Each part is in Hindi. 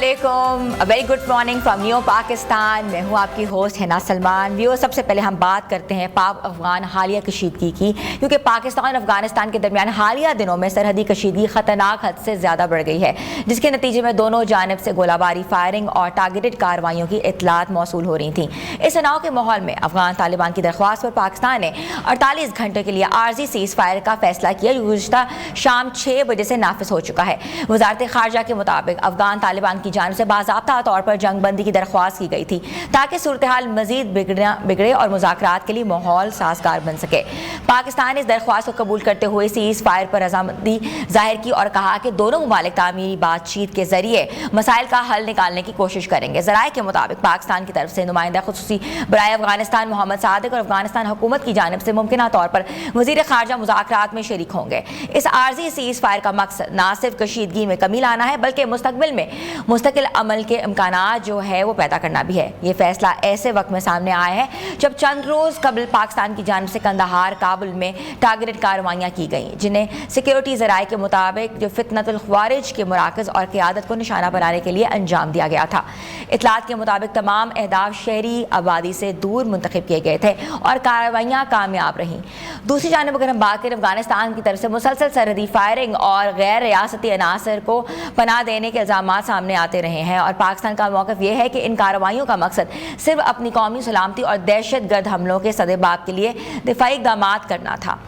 अस्सलामुअलैकुम, very good morning from new Pakistan. मैं हूँ आपकी होस्ट हिना सलमान। व्यूअर्स, सबसे पहले हम बात करते हैं पाक अफगान हालिया कशीदगी की, क्योंकि पाकिस्तान और अफगानिस्तान के दरमियान हालिया दिनों में सरहदी कशीदगी खतरनाक हद से ज़्यादा बढ़ गई है, जिसके नतीजे में दोनों जानब से गोलाबारी, फायरिंग और टारगेटेड कार्रवाइयों की इतलात मौसूल हो रही थी। इस तनाव के माहौल में अफगान तालिबान की दरख्वास्त पर पाकिस्तान ने 48 घंटे के लिए आर्जी सीज़ फायर का फैसला किया, जो गुज़िश्ता शाम 6 बजे से नाफिज हो चुका है। वजारत खारजा के मुताबिक अफगान तालिबान की जानिब से बाज़ाब्ता तौर पर जंग बंदी की दरख्वास्त की गई थी, ताकि सूरत हाल मजीद बिगड़े और मुज़ाकरात के लिए माहौल साजगार बन सके। पाकिस्तान ने इस दरख्वास्त को कबूल करते हुए सीज़ फायर पर रजामंदी जाहिर की और कहा कि दोनों मुमालिक तामीरी बातचीत के जरिए मसाइल का हल निकालने की कोशिश करेंगे। ज़राए के मुताबिक पाकिस्तान की तरफ से नुमाइंदा खुसूसी बराए अफगानिस्तान मोहम्मद सादिक और अफगानिस्तान हुकूमत की जानिब से मुमकिन तौर पर वज़ीर खारजा मुज़ाकरात में शरीक होंगे। इस आर्जी सीज़ फायर का मकसद ना सिर्फ कशीदगी में कमी लाना है, बल्कि मुस्तकबिल में मुस्तकिल अमल के इम्कानात जो है वो पैदा करना भी है। ये फैसला ऐसे वक्त में सामने आया है जब चंद रोज़ कबल पाकिस्तान की जानिब से कंदहार, काबुल में टारगेटेड कार्रवाइयाँ की गई, जिन्हें सिक्योरिटी ज़राए के मुताबिक जो फितनतुल ख्वारिज के मराकज़ और क़यादत को निशाना बनाने के लिए अंजाम दिया गया था। इतलात के मुताबिक तमाम अहदाफ शहरी आबादी से दूर मुंतखब किए गए थे और कार्रवाइयाँ कामयाब रहीं। दूसरी जानिब अगर हम बात करें, अफगानिस्तान की तरफ से मुसलसल सरहदी फायरिंग और गैर रियासती अनासर को पनाह देने के इल्ज़ाम सामने आते रहे हैं, और पाकिस्तान का मौक़िफ़ यह है कि इन कार्रवाइयों का मकसद सिर्फ अपनी कौमी सलामती और दहशत गर्द हमलों के सदेबाब के लिए दिफाई इक़दामात करना था।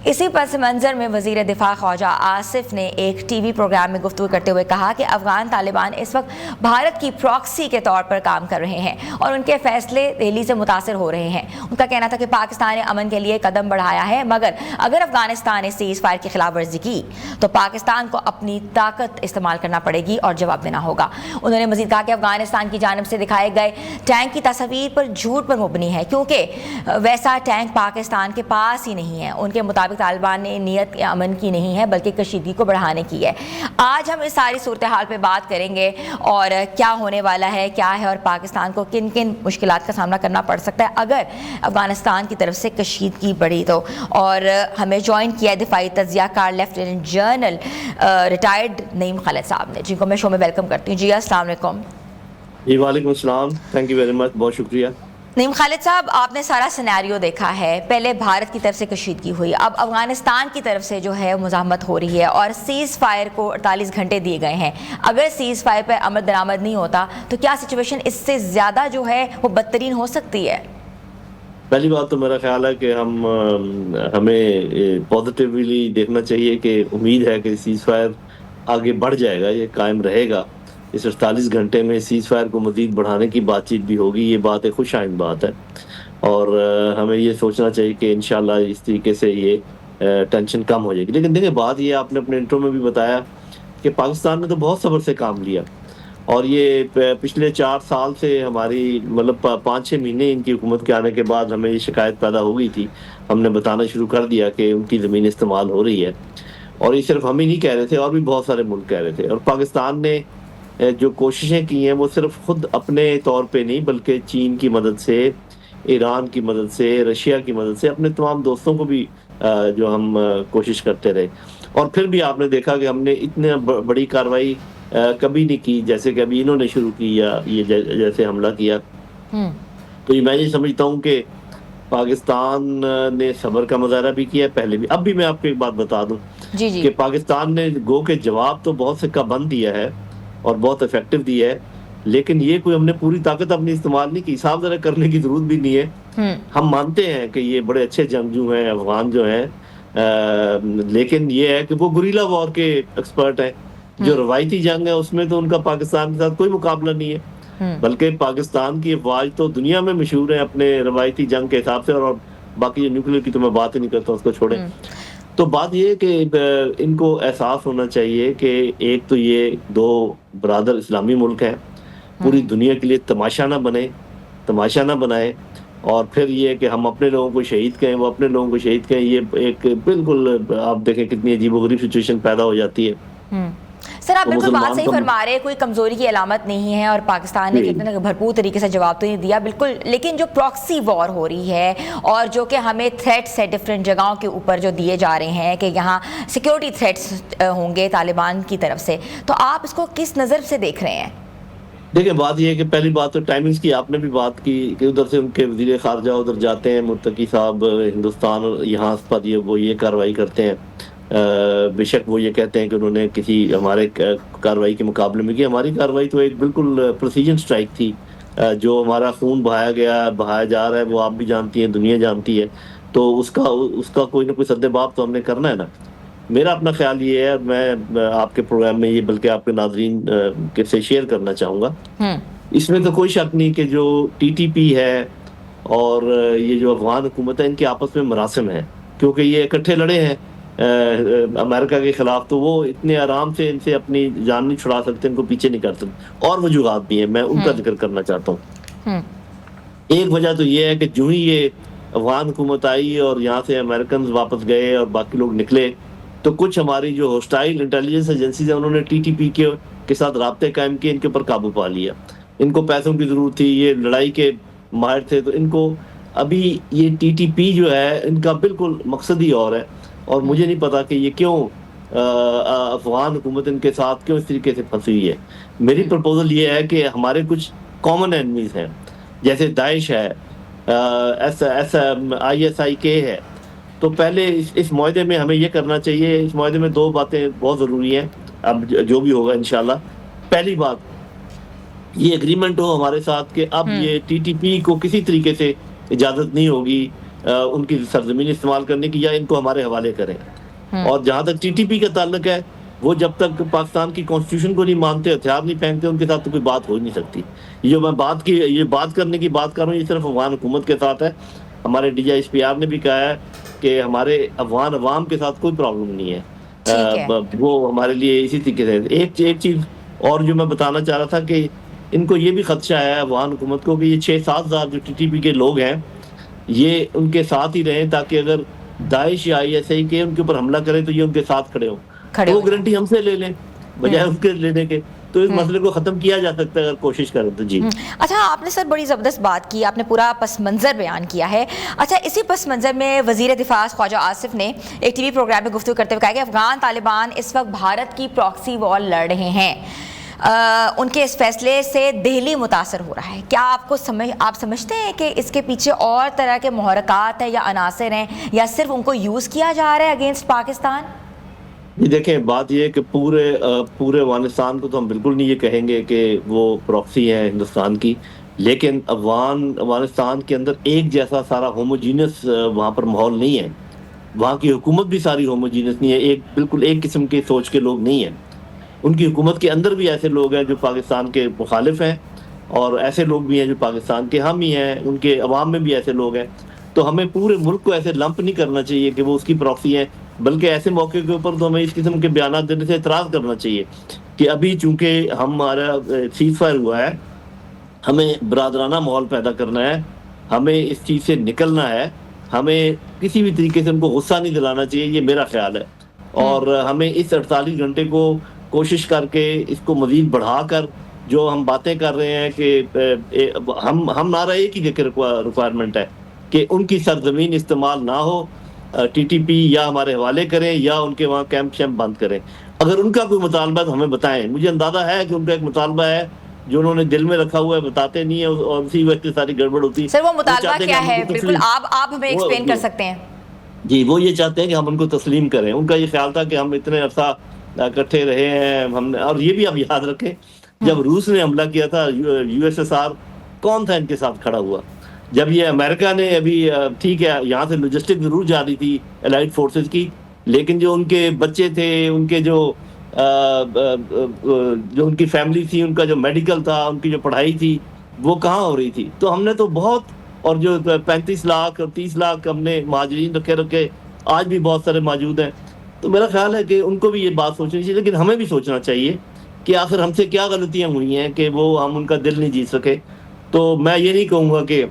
इसी पस मंज़र में वज़ीर दिफा ख्वाजा आसिफ ने एक टीवी प्रोग्राम में गुफ्तगू करते हुए कहा कि अफगान तालिबान इस वक्त भारत की प्रॉक्सी के तौर पर काम कर रहे हैं और उनके फैसले दिल्ली से मुतासर हो रहे हैं। उनका कहना था कि पाकिस्तान ने अमन के लिए कदम बढ़ाया है, मगर अगर अफगानिस्तान ने सीज़ फायर की खिलाफ वर्जी की तो पाकिस्तान को अपनी ताकत इस्तेमाल करना पड़ेगी और जवाब देना होगा। उन्होंने मज़ीद कहा कि अफगानिस्तान की जानिब से दिखाए गए टैंक की तस्वीर पर झूठ पर मुबनी है, क्योंकि वैसा टैंक पाकिस्तान के पास ही नहीं है। उनके मुताबिक तालिबान ने नीयत अमन की नहीं है, बल्कि कशीदगी को बढ़ाने की है। आज हम इस सारी सूरत हाल पर बात करेंगे और क्या होने वाला है, क्या है, और पाकिस्तान को किन किन मुश्किलात का सामना करना पड़ सकता है अगर अफगानिस्तान की तरफ से कशीदगी बढ़ी तो। और हमें ज्वाइन किया है दिफाई तज्जिया कार lieutenant general retired Naeem Khalid साहब ने, जिनको मैं शो में वेलकम करती हूँ। जी अस्सलाम वालेकुम। जी वालेकुम अस्सलाम, थैंक यू वेरी मच, बहुत शुक्रिया। नईम खालिद साहब, आपने सारा सिनेरियो देखा है। पहले भारत की तरफ से कशीदगी हुई, अब अफगानिस्तान की तरफ से जो है मुज़ाहमत हो रही है और सीज़ फायर को 48 घंटे दिए गए हैं। अगर सीज़ फायर पर अमल दरामद नहीं होता तो क्या सिचुएशन इससे ज़्यादा जो है वो बदतरीन हो सकती है? पहली बात तो मेरा ख्याल है कि हमें पॉजिटिवली देखना चाहिए कि उम्मीद है कि सीज़ फायर आगे बढ़ जाएगा, ये कायम रहेगा। इस 48 घंटे में सीज़ फायर को मज़ीद बढ़ाने की बातचीत भी होगी, ये बात एक खुशाइंद बात है। और हमें ये सोचना चाहिए कि इंशाल्लाह इस तरीके से ये टेंशन कम हो जाएगी। लेकिन देखिए, बात ये आपने अपने इंट्रो में भी बताया कि पाकिस्तान ने तो बहुत सब्र से काम लिया, और ये पिछले 4 साल से हमारी मतलब 5-6 महीने इनकी हुकूमत के आने के बाद हमें ये शिकायत पैदा हो गई थी। हमने बताना शुरू कर दिया कि उनकी ज़मीन इस्तेमाल हो रही है, और ये सिर्फ हम ही नहीं कह रहे थे, और भी बहुत सारे मुल्क कह रहे थे। और पाकिस्तान ने जो कोशिशें की हैं वो सिर्फ खुद अपने तौर पे नहीं, बल्कि चीन की मदद से, ईरान की मदद से, रशिया की मदद से, अपने तमाम दोस्तों को भी जो हम कोशिश करते रहे। और फिर भी आपने देखा कि हमने इतने बड़ी कार्रवाई कभी नहीं की जैसे कि अभी इन्होंने शुरू की या ये जैसे हमला किया। तो ये मैं ये समझता हूँ कि पाकिस्तान ने सब्र का मुजाहरा भी किया पहले भी। अब भी मैं आपको एक बात बता दूं कि पाकिस्तान ने गो के जवाब तो बहुत से बंद दिया है और बहुत इफेक्टिव दिया है, लेकिन ये कोई हमने पूरी ताकत अपनी इस्तेमाल नहीं की। साफ ज़रा करने की जरूरत भी नहीं है। हम मानते हैं कि ये बड़े अच्छे जंगजू हैं अफगान जो हैं, लेकिन ये है कि वो गुरीला वॉर के एक्सपर्ट हैं। जो रवायती जंग है उसमें तो उनका पाकिस्तान के साथ कोई मुकाबला नहीं है, बल्कि पाकिस्तान की अफवाज तो दुनिया में मशहूर है अपने रवायती जंग के हिसाब से। और बाकी न्यूक्लियर की तो मैं बात ही नहीं करता, उसको छोड़ें। तो बात ये है कि इनको एहसास होना चाहिए कि एक तो ये 2 बरादर इस्लामी मुल्क हैं, पूरी दुनिया के लिए तमाशा ना बनाए। और फिर ये कि हम अपने लोगों को शहीद कहें, वो अपने लोगों को शहीद कहें, ये एक बिल्कुल आप देखें कितनी अजीबोगरीब सिचुएशन पैदा हो जाती है। सर, आप बिल्कुल बात सही फरमा रहे हैं, कोई कमजोरी की अलामत नहीं है और पाकिस्तान ने कितने भरपूर तरीके से जवाब तो नहीं दिया बिल्कुल। लेकिन जो प्रॉक्सी वॉर हो रही है और जो कि हमें थ्रेट्स है डिफरेंट जगहों के ऊपर जो दिए जा रहे हैं कि यहाँ सिक्योरिटी थ्रेट्स होंगे तालिबान की तरफ से, तो आप इसको किस नज़र से देख रहे हैं? देखिए, बात ये है कि पहली बात तो टाइमिंग्स की आपने भी बात की कि उधर से उनके वज़ीर ख़ारजा उधर जाते हैं, मुत्तकी साहब हिंदुस्तान यहाँ पर ये कार्रवाई करते हैं। बेशक वो ये कहते हैं कि उन्होंने किसी हमारे कार्रवाई के मुकाबले में की। हमारी कार्रवाई तो एक बिल्कुल प्रिसीजन स्ट्राइक थी। जो हमारा खून बहाया जा रहा है, वो आप भी जानती हैं, दुनिया जानती है। तो उसका उसका कोई ना कोई सद्देबाब तो हमने करना है ना। मेरा अपना ख़्याल ये है, मैं आपके प्रोग्राम में ये बल्कि आपके नाज़रीन के से शेयर करना चाहूँगा। हम्म। इसमें तो कोई शक नहीं कि जो टीटीपी है और ये जो अफ़गान हुकूमत है, इनके आपस में मरासिम हैं, क्योंकि ये इकट्ठे लड़े हैं अमेरिका के खिलाफ, तो वो इतने आराम से इनसे अपनी जान नहीं छुड़ा सकते, इनको पीछे नहीं कर सकते। और वजूहात भी हैं, मैं उनका जिक्र करना चाहता हूँ। हम्म। एक वजह तो ये है कि जो ही ये अफ़गान हुकूमत आई और यहाँ से अमेरिकन वापस गए और बाकी लोग निकले, तो कुछ हमारी जो होस्टाइल इंटेलिजेंस एजेंसीज है, उन्होंने टीटीपी के साथ राब्ते कायम किए, इनके ऊपर काबू पा लिया। इनको पैसों की ज़रूरत थी, ये लड़ाई के माहिर थे, तो इनको अभी ये टीटीपी जो है, इनका बिल्कुल मकसद ही और है। और मुझे नहीं पता कि ये क्यों अफ़गान हुकूमत इनके साथ क्यों इस तरीके से फंसी हुई है। मेरी प्रपोज़ल ये है कि हमारे कुछ कॉमन एनिमीज़ हैं, जैसे दाइश है, ISIK है। तो पहले इस मुआहदे में हमें ये करना चाहिए, इस मुआहदे में 2 बातें बहुत ज़रूरी हैं, अब जो भी होगा इंशाल्लाह। पहली बात, ये एग्रीमेंट हो हमारे साथ कि अब ये टीटीपी को किसी तरीके से इजाज़त नहीं होगी उनकी सरज़मीन इस्तेमाल करने की, या इनको हमारे हवाले करें। और जहाँ तक टीटीपी का ताल्लुक है, वो जब तक पाकिस्तान की कॉन्स्टिट्यूशन को नहीं मानते, हथियार नहीं फेंकते, उनके साथ तो कोई बात हो ही नहीं सकती। ये जो मैं बात करने की बात कर रहा हूँ, ये सिर्फ अफ़गान हुकूमत के साथ है। हमारे DGISPR ने भी कहा है कि हमारे अफ़गान अवाम के साथ कोई प्रॉब्लम नहीं है। ठीक है। वो हमारे लिए इसी तरीके से एक चीज़ और जो मैं बताना चाह रहा था कि इनको ये भी खदशा है अफ़गान हुकूमत को कि ये 6-7 हज़ार जो टीटीपी के लोग हैं, ये उनके साथ ही रहें, ताकि अगर दाइश या ISIK उनके ऊपर हमला करे तो ये उनके साथ खड़े हों। खड़े तो वो हो गारंटी हमसे ले लें बजाय उनके लेने के। तो इस मसले को ख़त्म किया जा सकता है अगर कोशिश करें तो। जी। अच्छा, आपने सर बड़ी ज़बरदस्त बात की, आपने पूरा पस मंज़र बयान किया है। अच्छा, इसी पस मंज़र में वज़ीर दिफ़ा ख्वाजा आसिफ ने एक TV प्रोग्राम में गुफ्तगू करते हुए कहा कि अफ़गान तालिबान इस वक्त भारत की प्रॉक्सी वॉर लड़ रहे हैं। उनके इस फैसले से दिल्ली मुतासर हो रहा है। क्या आप समझते हैं कि इसके पीछे और तरह के मुहरकात हैं या अनासर हैं, या सिर्फ उनको यूज़ किया जा रहा है अगेंस्ट पाकिस्तान? जी, देखें, बात ये है कि पूरे अफ़गानिस्तान को तो हम बिल्कुल नहीं ये कहेंगे कि वो प्रॉक्सी है हिंदुस्तान की, लेकिन अफ़गानिस्तान के अंदर एक जैसा सारा होमोजीनियस वहाँ पर माहौल नहीं है। वहाँ की हुकूमत भी सारी होमोजीनियस नहीं है, बिल्कुल एक किस्म की सोच के लोग नहीं हैं। उनकी हुकूमत के अंदर भी ऐसे लोग हैं जो पाकिस्तान के मुखालिफ हैं, और ऐसे लोग भी हैं जो पाकिस्तान के हामी हैं, उनके अवाम में भी ऐसे लोग हैं। तो हमें पूरे मुल्क को ऐसे लंप नहीं करना चाहिए कि वो उसकी प्रॉक्सी है, बल्कि ऐसे मौके के ऊपर तो हमें इस किस्म के बयान देने से इतराज़ करना चाहिए कि अभी चूँकि हमारा सीज़ फायर हुआ है, हमें बरादराना माहौल पैदा करना है, हमें इस चीज़ से निकलना है, हमें किसी भी तरीके से उनको गुस्सा नहीं दिलाना चाहिए, ये मेरा ख़्याल है। और हमें इस 48 घंटे को कोशिश करके इसको मज़ीद बढ़ाकर जो हम बातें कर रहे हैं कि हम नारा एक ही रिक्वायरमेंट है कि उनकी सरजमीन इस्तेमाल ना हो, टीटीपी या हमारे हवाले करें या उनके वहाँ कैंप शैम्प बंद करें। अगर उनका कोई मुतालबा तो हमें बताएं। मुझे अंदाज़ा है कि उनका एक मुतालबा है जो उन्होंने दिल में रखा हुआ है, बताते नहीं है, और उसी वक्त से सारी गड़बड़ होती है। सर, वो मुतालबा क्या है? बिल्कुल आप हमें एक्सप्लेन कर सकते हैं। जी, वो ये चाहते हैं कि हम उनको तस्लीम करें। उनका ये ख्याल था कि हम इतने अरसा इकट्ठे रहे हैं हमने, और ये भी आप याद रखें, जब रूस ने हमला किया था USSR कौन था इनके साथ खड़ा हुआ? जब ये अमेरिका ने अभी ठीक है, यहाँ से लॉजिस्टिक जरूर जा रही थी एलाइड फोर्सेस की, लेकिन जो उनके बच्चे थे, उनके जो उनकी फैमिली थी, उनका जो मेडिकल था, उनकी जो पढ़ाई थी, वो कहाँ हो रही थी? तो हमने तो बहुत, और जो 35 लाख और 30 लाख हमने महाजरीन रखे आज भी बहुत सारे मौजूद हैं। तो मेरा ख्याल है कि उनको भी ये बात सोचनी चाहिए, लेकिन हमें भी सोचना चाहिए कि आखिर हमसे क्या गलतियां हुई हैं कि वो हम उनका दिल नहीं जीत सके। तो मैं ये नहीं कहूँगा कि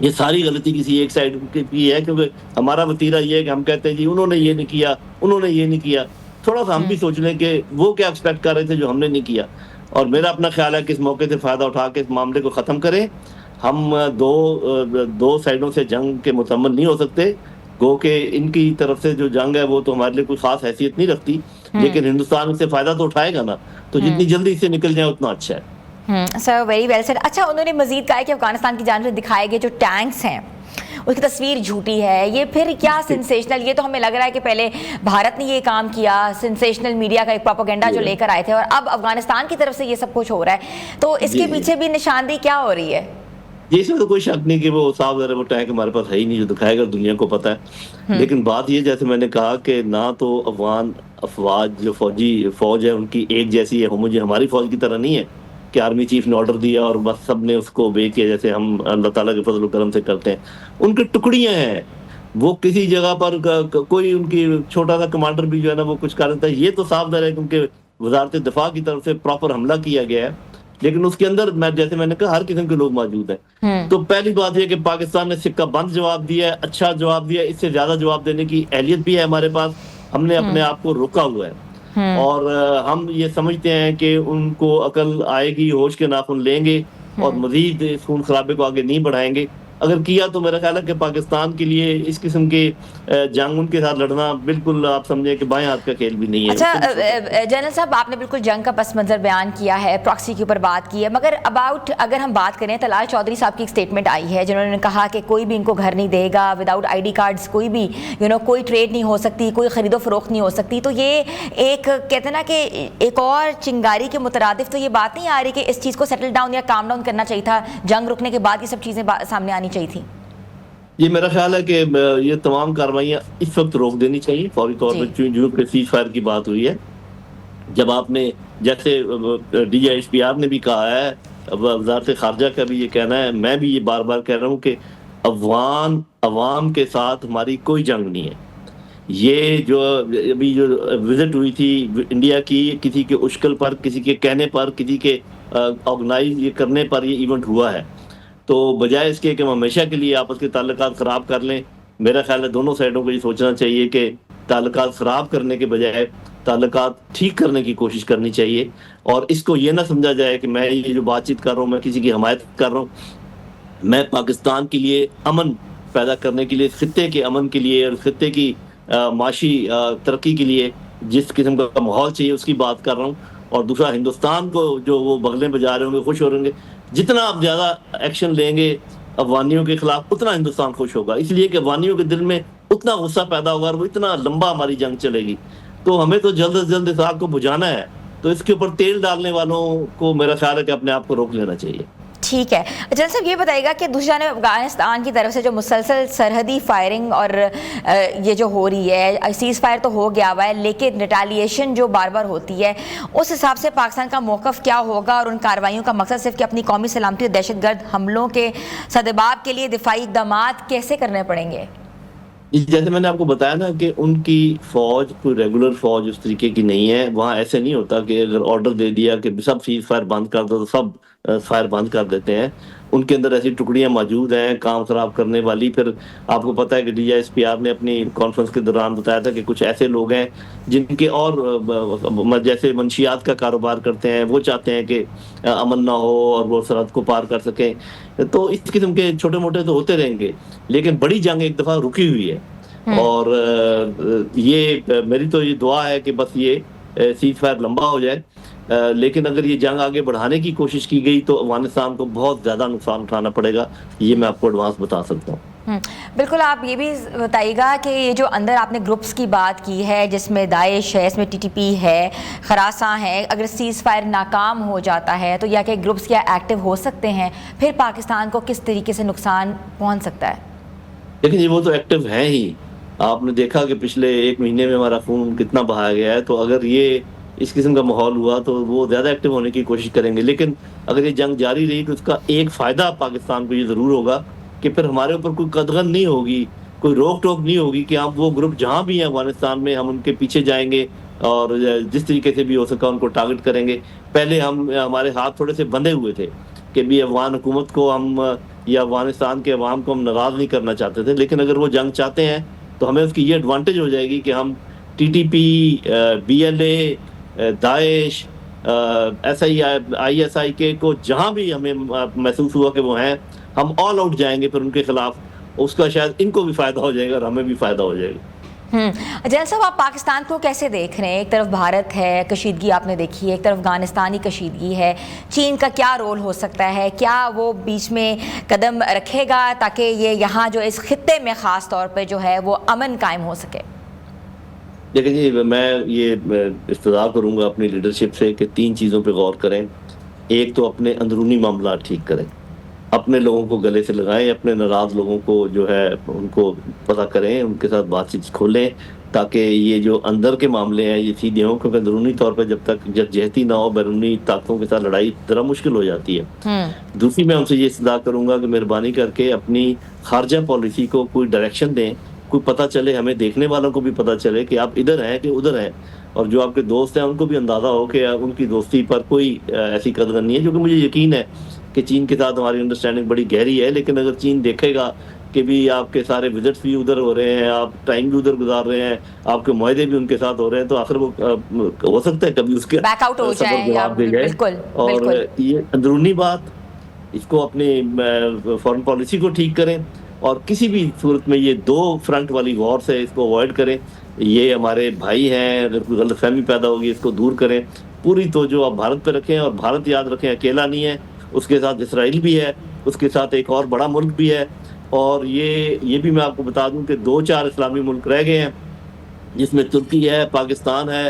ये सारी गलती किसी एक साइड की है, क्योंकि हमारा वतीरा ये है कि हम कहते हैं जी उन्होंने ये नहीं किया, उन्होंने ये नहीं किया। थोड़ा सा हम भी सोच लें कि वो क्या एक्सपेक्ट कर रहे थे जो हमने नहीं किया। और मेरा अपना ख्याल है कि इस मौके से फ़ायदा उठा के इस मामले को ख़त्म करें। हम दो साइडों से जंग के मुतम्मल नहीं हो सकते। गो के इनकी तरफ से जो जंग है वो तो हमारे लिए कोई खास हैसियत नहीं रखती, लेकिन हिंदुस्तान इससे फ़ायदा तो उठाएगा ना, तो जितनी जल्दी इससे निकल जाए उतना अच्छा है। Sir very well sir. अच्छा, उन्होंने मजीद कहा है कि अफगानिस्तान की जानिब से दिखाए गए जो टैंक्स हैं उसकी तस्वीर झूठी है। ये फिर क्या सेंसेशनल, ये तो हमें लग रहा है कि पहले भारत ने ये काम किया, सेंसेशनल मीडिया का एक प्रोपेगेंडा जो लेकर आए थे, और अब अफगानिस्तान की तरफ से ये सब कुछ हो रहा है, तो इसके पीछे भी निशानदेही क्या हो रही है? जी, इसमें तो कोई शक नहीं कि वो साफ ज़रा वो टैंक हमारे पास है ही नहीं जो दिखाएगा, दुनिया को पता है। लेकिन बात ये, जैसे मैंने कहा कि ना तो अफगान अफवाज जो फौज है उनकी एक जैसी है, होमोजेन हमारी फौज की तरह नहीं है कि आर्मी चीफ ने ऑर्डर दिया और बस सब ने उसको ओबे किया जैसे हम अल्लाह ताला के फजल करम से करते हैं। उनकी टुकड़ियां हैं, वो किसी जगह पर कोई उनकी छोटा सा कमांडर भी जो है ना वो कुछ कर रहा है। ये तो साफ ज़ाहिर है क्योंकि वजारत दिफा की तरफ से प्रॉपर हमला किया गया है, लेकिन उसके अंदर जैसे मैंने कहा हर किस्म के लोग मौजूद हैं। तो पहली बात यह कि पाकिस्तान ने सिक्का बंद जवाब दिया है, अच्छा जवाब दिया है। इससे ज्यादा जवाब देने की अहलियत भी है हमारे पास, हमने अपने आप को रोका हुआ है। और हम ये समझते हैं कि उनको अकल आएगी, होश के नाखून लेंगे और मजीद इस खून खराबे को आगे नहीं बढ़ाएंगे। अगर किया तो मेरा ख्याल है कि पाकिस्तान के लिए इस किस्म के जंग उनके साथ लड़ना बिल्कुल आप समझे कि बाएं हाथ का खेल भी नहीं है। अच्छा जनरल साहब, आपने बिल्कुल जंग का पस मंजर बयान किया है, प्रॉक्सी के ऊपर बात की है, मगर अबाउट अगर हम बात करें, तलाल चौधरी साहब की एक स्टेटमेंट आई है जिन्होंने कहा कि कोई भी इनको घर नहीं देगा, विदाउट ID कार्ड्स कोई भी कोई ट्रेड नहीं हो सकती, कोई खरीदो फरोख्त नहीं हो सकती। तो ये एक कहते हैं ना कि एक और चिंगारी के मुतरादिफ तो ये बात नहीं आ रही कि इस चीज़ को सेटल डाउन या काम डाउन करना चाहिए था, जंग रुकने के बाद ये सब चीज़ें सामने आनी चाहिए थी? ये मेरा ख्याल है कि ये तमाम कार्रवाइयाँ इस वक्त रोक देनी चाहिए फौरी तौर पर, जो सीज फायर की बात हुई है। जब आपने जैसे DGISPR ने भी कहा है, वजारत खारजा का भी ये कहना है, मैं भी ये बार बार कह रहा हूँ कि अफगान अवाम के साथ हमारी कोई जंग नहीं है। ये जो अभी जो विजिट हुई थी इंडिया की, किसी के उश्कल पर, किसी के कहने पर, किसी के ऑर्गेनाइज ये करने पर ये इवेंट हुआ है। तो बजाय इसके कि हम हमेशा के लिए आपस के ताल्लुकात ख़राब कर लें, मेरा ख्याल है दोनों साइडों को ये सोचना चाहिए कि ताल्लुकात ख़राब करने के बजाय ताल्लुकात ठीक करने की कोशिश करनी चाहिए। और इसको ये ना समझा जाए कि मैं ये जो बातचीत कर रहा हूँ मैं किसी की हमायत कर रहा हूँ। मैं पाकिस्तान के लिए अमन पैदा करने के लिए, खित्ते के अमन के लिए और खित्ते की माशी तरक्की के लिए जिस किस्म का माहौल चाहिए उसकी बात कर रहा हूँ। और दूसरा, हिंदुस्तान को जो वो बगलें बजा रहे होंगे, खुश हो रहे होंगे, जितना आप ज्यादा एक्शन लेंगे अफगानियों के खिलाफ उतना हिंदुस्तान खुश होगा, इसलिए कि अफगानियों के दिल में उतना गुस्सा पैदा होगा और वो इतना लंबा हमारी जंग चलेगी। तो हमें तो जल्द से जल्द इस आग को बुझाना है, तो इसके ऊपर तेल डालने वालों को मेरा ख्याल है कि अपने आप को रोक लेना चाहिए। ठीक है जनरल साहब, ये बताइएगा कि दूसरी जानब अफगानिस्तान की तरफ से जो मुसलसल सरहदी फायरिंग और ये जो हो रही है, सीज़ फायर तो हो गया हुआ है, लेकिन रिटेलिएशन जो बार बार होती है, उस हिसाब से पाकिस्तान का मौक़िफ़ क्या होगा? और उन कार्रवाइयों का मकसद सिर्फ कि अपनी कौमी सलामती और दहशतगर्द हमलों के सदबाब के लिए दिफाई इक़दाम कैसे करने पड़ेंगे? जैसे मैंने आपको बताया ना कि उनकी फौज कोई रेगुलर फौज उस तरीके की नहीं है। वहाँ ऐसे नहीं होता कि अगर ऑर्डर दे दिया कि सब सीज फायर बंद कर दो तो सब फायर बंद कर देते हैं। उनके अंदर ऐसी टुकड़ियां मौजूद हैं काम खराब करने वाली। फिर आपको पता है कि DGISPR ने अपनी कॉन्फ्रेंस के दौरान बताया था कि कुछ ऐसे लोग हैं जिनके और जैसे मंशियात का कारोबार करते हैं, वो चाहते हैं कि अमन ना हो और वो सरहद को पार कर सकें। तो इस किस्म के छोटे मोटे तो होते रहेंगे, लेकिन बड़ी जंग एक दफ़ा रुकी हुई है। और ये मेरी तो ये दुआ है कि बस ये सीज फायर लंबा हो जाए। लेकिन अगर ये जंग आगे बढ़ाने की कोशिश की गई तो अफगानिस्तान को बहुत ज़्यादा नुकसान उठाना पड़ेगा, ये मैं आपको एडवांस बता सकता हूँ। बिल्कुल, आप ये भी बताइएगा कि ये जो अंदर आपने ग्रुप्स की बात की है जिसमें दाइश है, इसमें TTP है, खरासा है, अगर सीज़ फायर नाकाम हो जाता है तो या कि ग्रुप्स क्या एक्टिव हो सकते हैं, फिर पाकिस्तान को किस तरीके से नुकसान पहुँच सकता है? लेकिन ये वो तो एक्टिव हैं ही। आपने देखा कि पिछले 1 महीने में हमारा खून कितना बहाया गया है। तो अगर ये इस किस्म का माहौल हुआ तो वो ज़्यादा एक्टिव होने की कोशिश करेंगे। लेकिन अगर ये जंग जारी रही तो उसका एक फ़ायदा पाकिस्तान को ये ज़रूर होगा कि फिर हमारे ऊपर कोई कदगन नहीं होगी, कोई रोक टोक नहीं होगी कि हम वो ग्रुप जहाँ भी हैं अफगानिस्तान में हम उनके पीछे जाएंगे और जिस तरीके से भी हो सका उनको टारगेट करेंगे। पहले हमारे हाथ थोड़े से बंधे हुए थे कि भी अफगान हुकूमत को हम या अफगानिस्तान के अवाम को हम नाराज़ नहीं करना चाहते थे। लेकिन अगर वो जंग चाहते हैं तो हमें उसकी ये एडवांटेज हो जाएगी कि हम TTP, BLA, दाइश, ISIK को जहाँ भी हमें महसूस हुआ कि वो हैं, हम ऑल आउट जाएंगे फिर उनके खिलाफ। उसका शायद इनको भी फ़ायदा हो जाएगा और हमें भी फ़ायदा हो जाएगा। जनरल साहब, आप पाकिस्तान को कैसे देख रहे हैं? एक तरफ भारत है, कशीदगी आपने देखी है, एक तरफ अफगानिस्तान की कशीदगी है, चीन का क्या रोल हो सकता है? क्या वो बीच में कदम रखेगा ताकि ये यहाँ जो इस खित्ते में ख़ास तौर पे जो है वो अमन कायम हो सके? देखिए जी, मैं ये इस्तदा करूँगा अपनी लीडरशिप से कि 3 चीज़ों पे गौर करें। एक तो अपने अंदरूनी मामला ठीक करें, अपने लोगों को गले से लगाएं, अपने नाराज़ लोगों को जो है उनको पता करें, उनके साथ बातचीत खोलें ताकि ये जो अंदर के मामले हैं ये सीधे हों, क्योंकि अंदरूनी तौर पे जब तक जद्दोजहद ना हो, बैरूनी ताकतों के साथ लड़ाई ज़रा मुश्किल हो जाती है। दूसरी मैं उनसे ये इस्तदा करूँगा कि मेहरबानी करके अपनी खारजा पॉलिसी को कोई डायरेक्शन दें, कोई पता चले, हमें देखने वालों को भी पता चले कि आप इधर हैं कि उधर हैं, और जो आपके दोस्त हैं उनको भी अंदाज़ा हो कि उनकी दोस्ती पर कोई ऐसी कदर नहीं है। क्योंकि मुझे यकीन है कि चीन के साथ हमारी अंडरस्टैंडिंग बड़ी गहरी है, लेकिन अगर चीन देखेगा कि भी आपके सारे विजिट्स भी उधर हो रहे हैं, आप टाइम भी उधर गुजार रहे हैं, आपके मुआहदे भी उनके साथ हो रहे हैं, तो आखिर वो हो सकता है कभी उसके बैकआउट हो जाए या जवाब दे जाए। बिल्कुल, और बिल्कुल। ये अंदरूनी बात, इसको अपनी फॉरेन पॉलिसी को ठीक करें, और किसी भी सूरत में ये 2 फ्रंट वाली वॉर से इसको अवॉइड करें। ये हमारे भाई हैं, अगर कोई गलतफहमी पैदा होगी इसको दूर करें। पूरी तवज्जो आप भारत पे रखें, और भारत याद रखें अकेला नहीं है, उसके साथ इसराइल भी है, उसके साथ एक और बड़ा मुल्क भी है। और ये भी मैं आपको बता दूं कि 2-4 इस्लामी मुल्क रह गए हैं, जिसमें तुर्की है, पाकिस्तान है,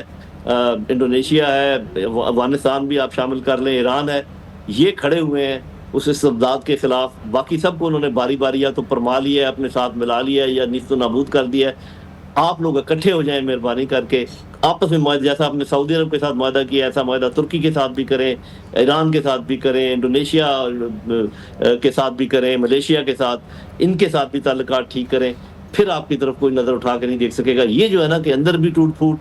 इंडोनेशिया है, अफगानिस्तान भी आप शामिल कर लें, ईरान है। ये खड़े हुए हैं उस इस्तिबदाद के खिलाफ। बाकी सबको उन्होंने बारी बारी या तो फरमा लिया है, अपने साथ मिला लिया है, या निस्तो नाबूद कर दिया है। आप लोग इकट्ठे हो जाएं मेहरबानी करके, आपस में मुआहदा, जैसा आपने सऊदी अरब के साथ मुआहदा किया, ऐसा मुआहदा तुर्की के साथ भी करें, ईरान के साथ भी करें, इंडोनेशिया के साथ भी करें, मलेशिया के साथ, इनके साथ भी ताल्लुकात ठीक करें। फिर आपकी तरफ कोई नज़र उठा के नहीं देख सकेगा। ये जो है ना कि अंदर भी टूट फूट,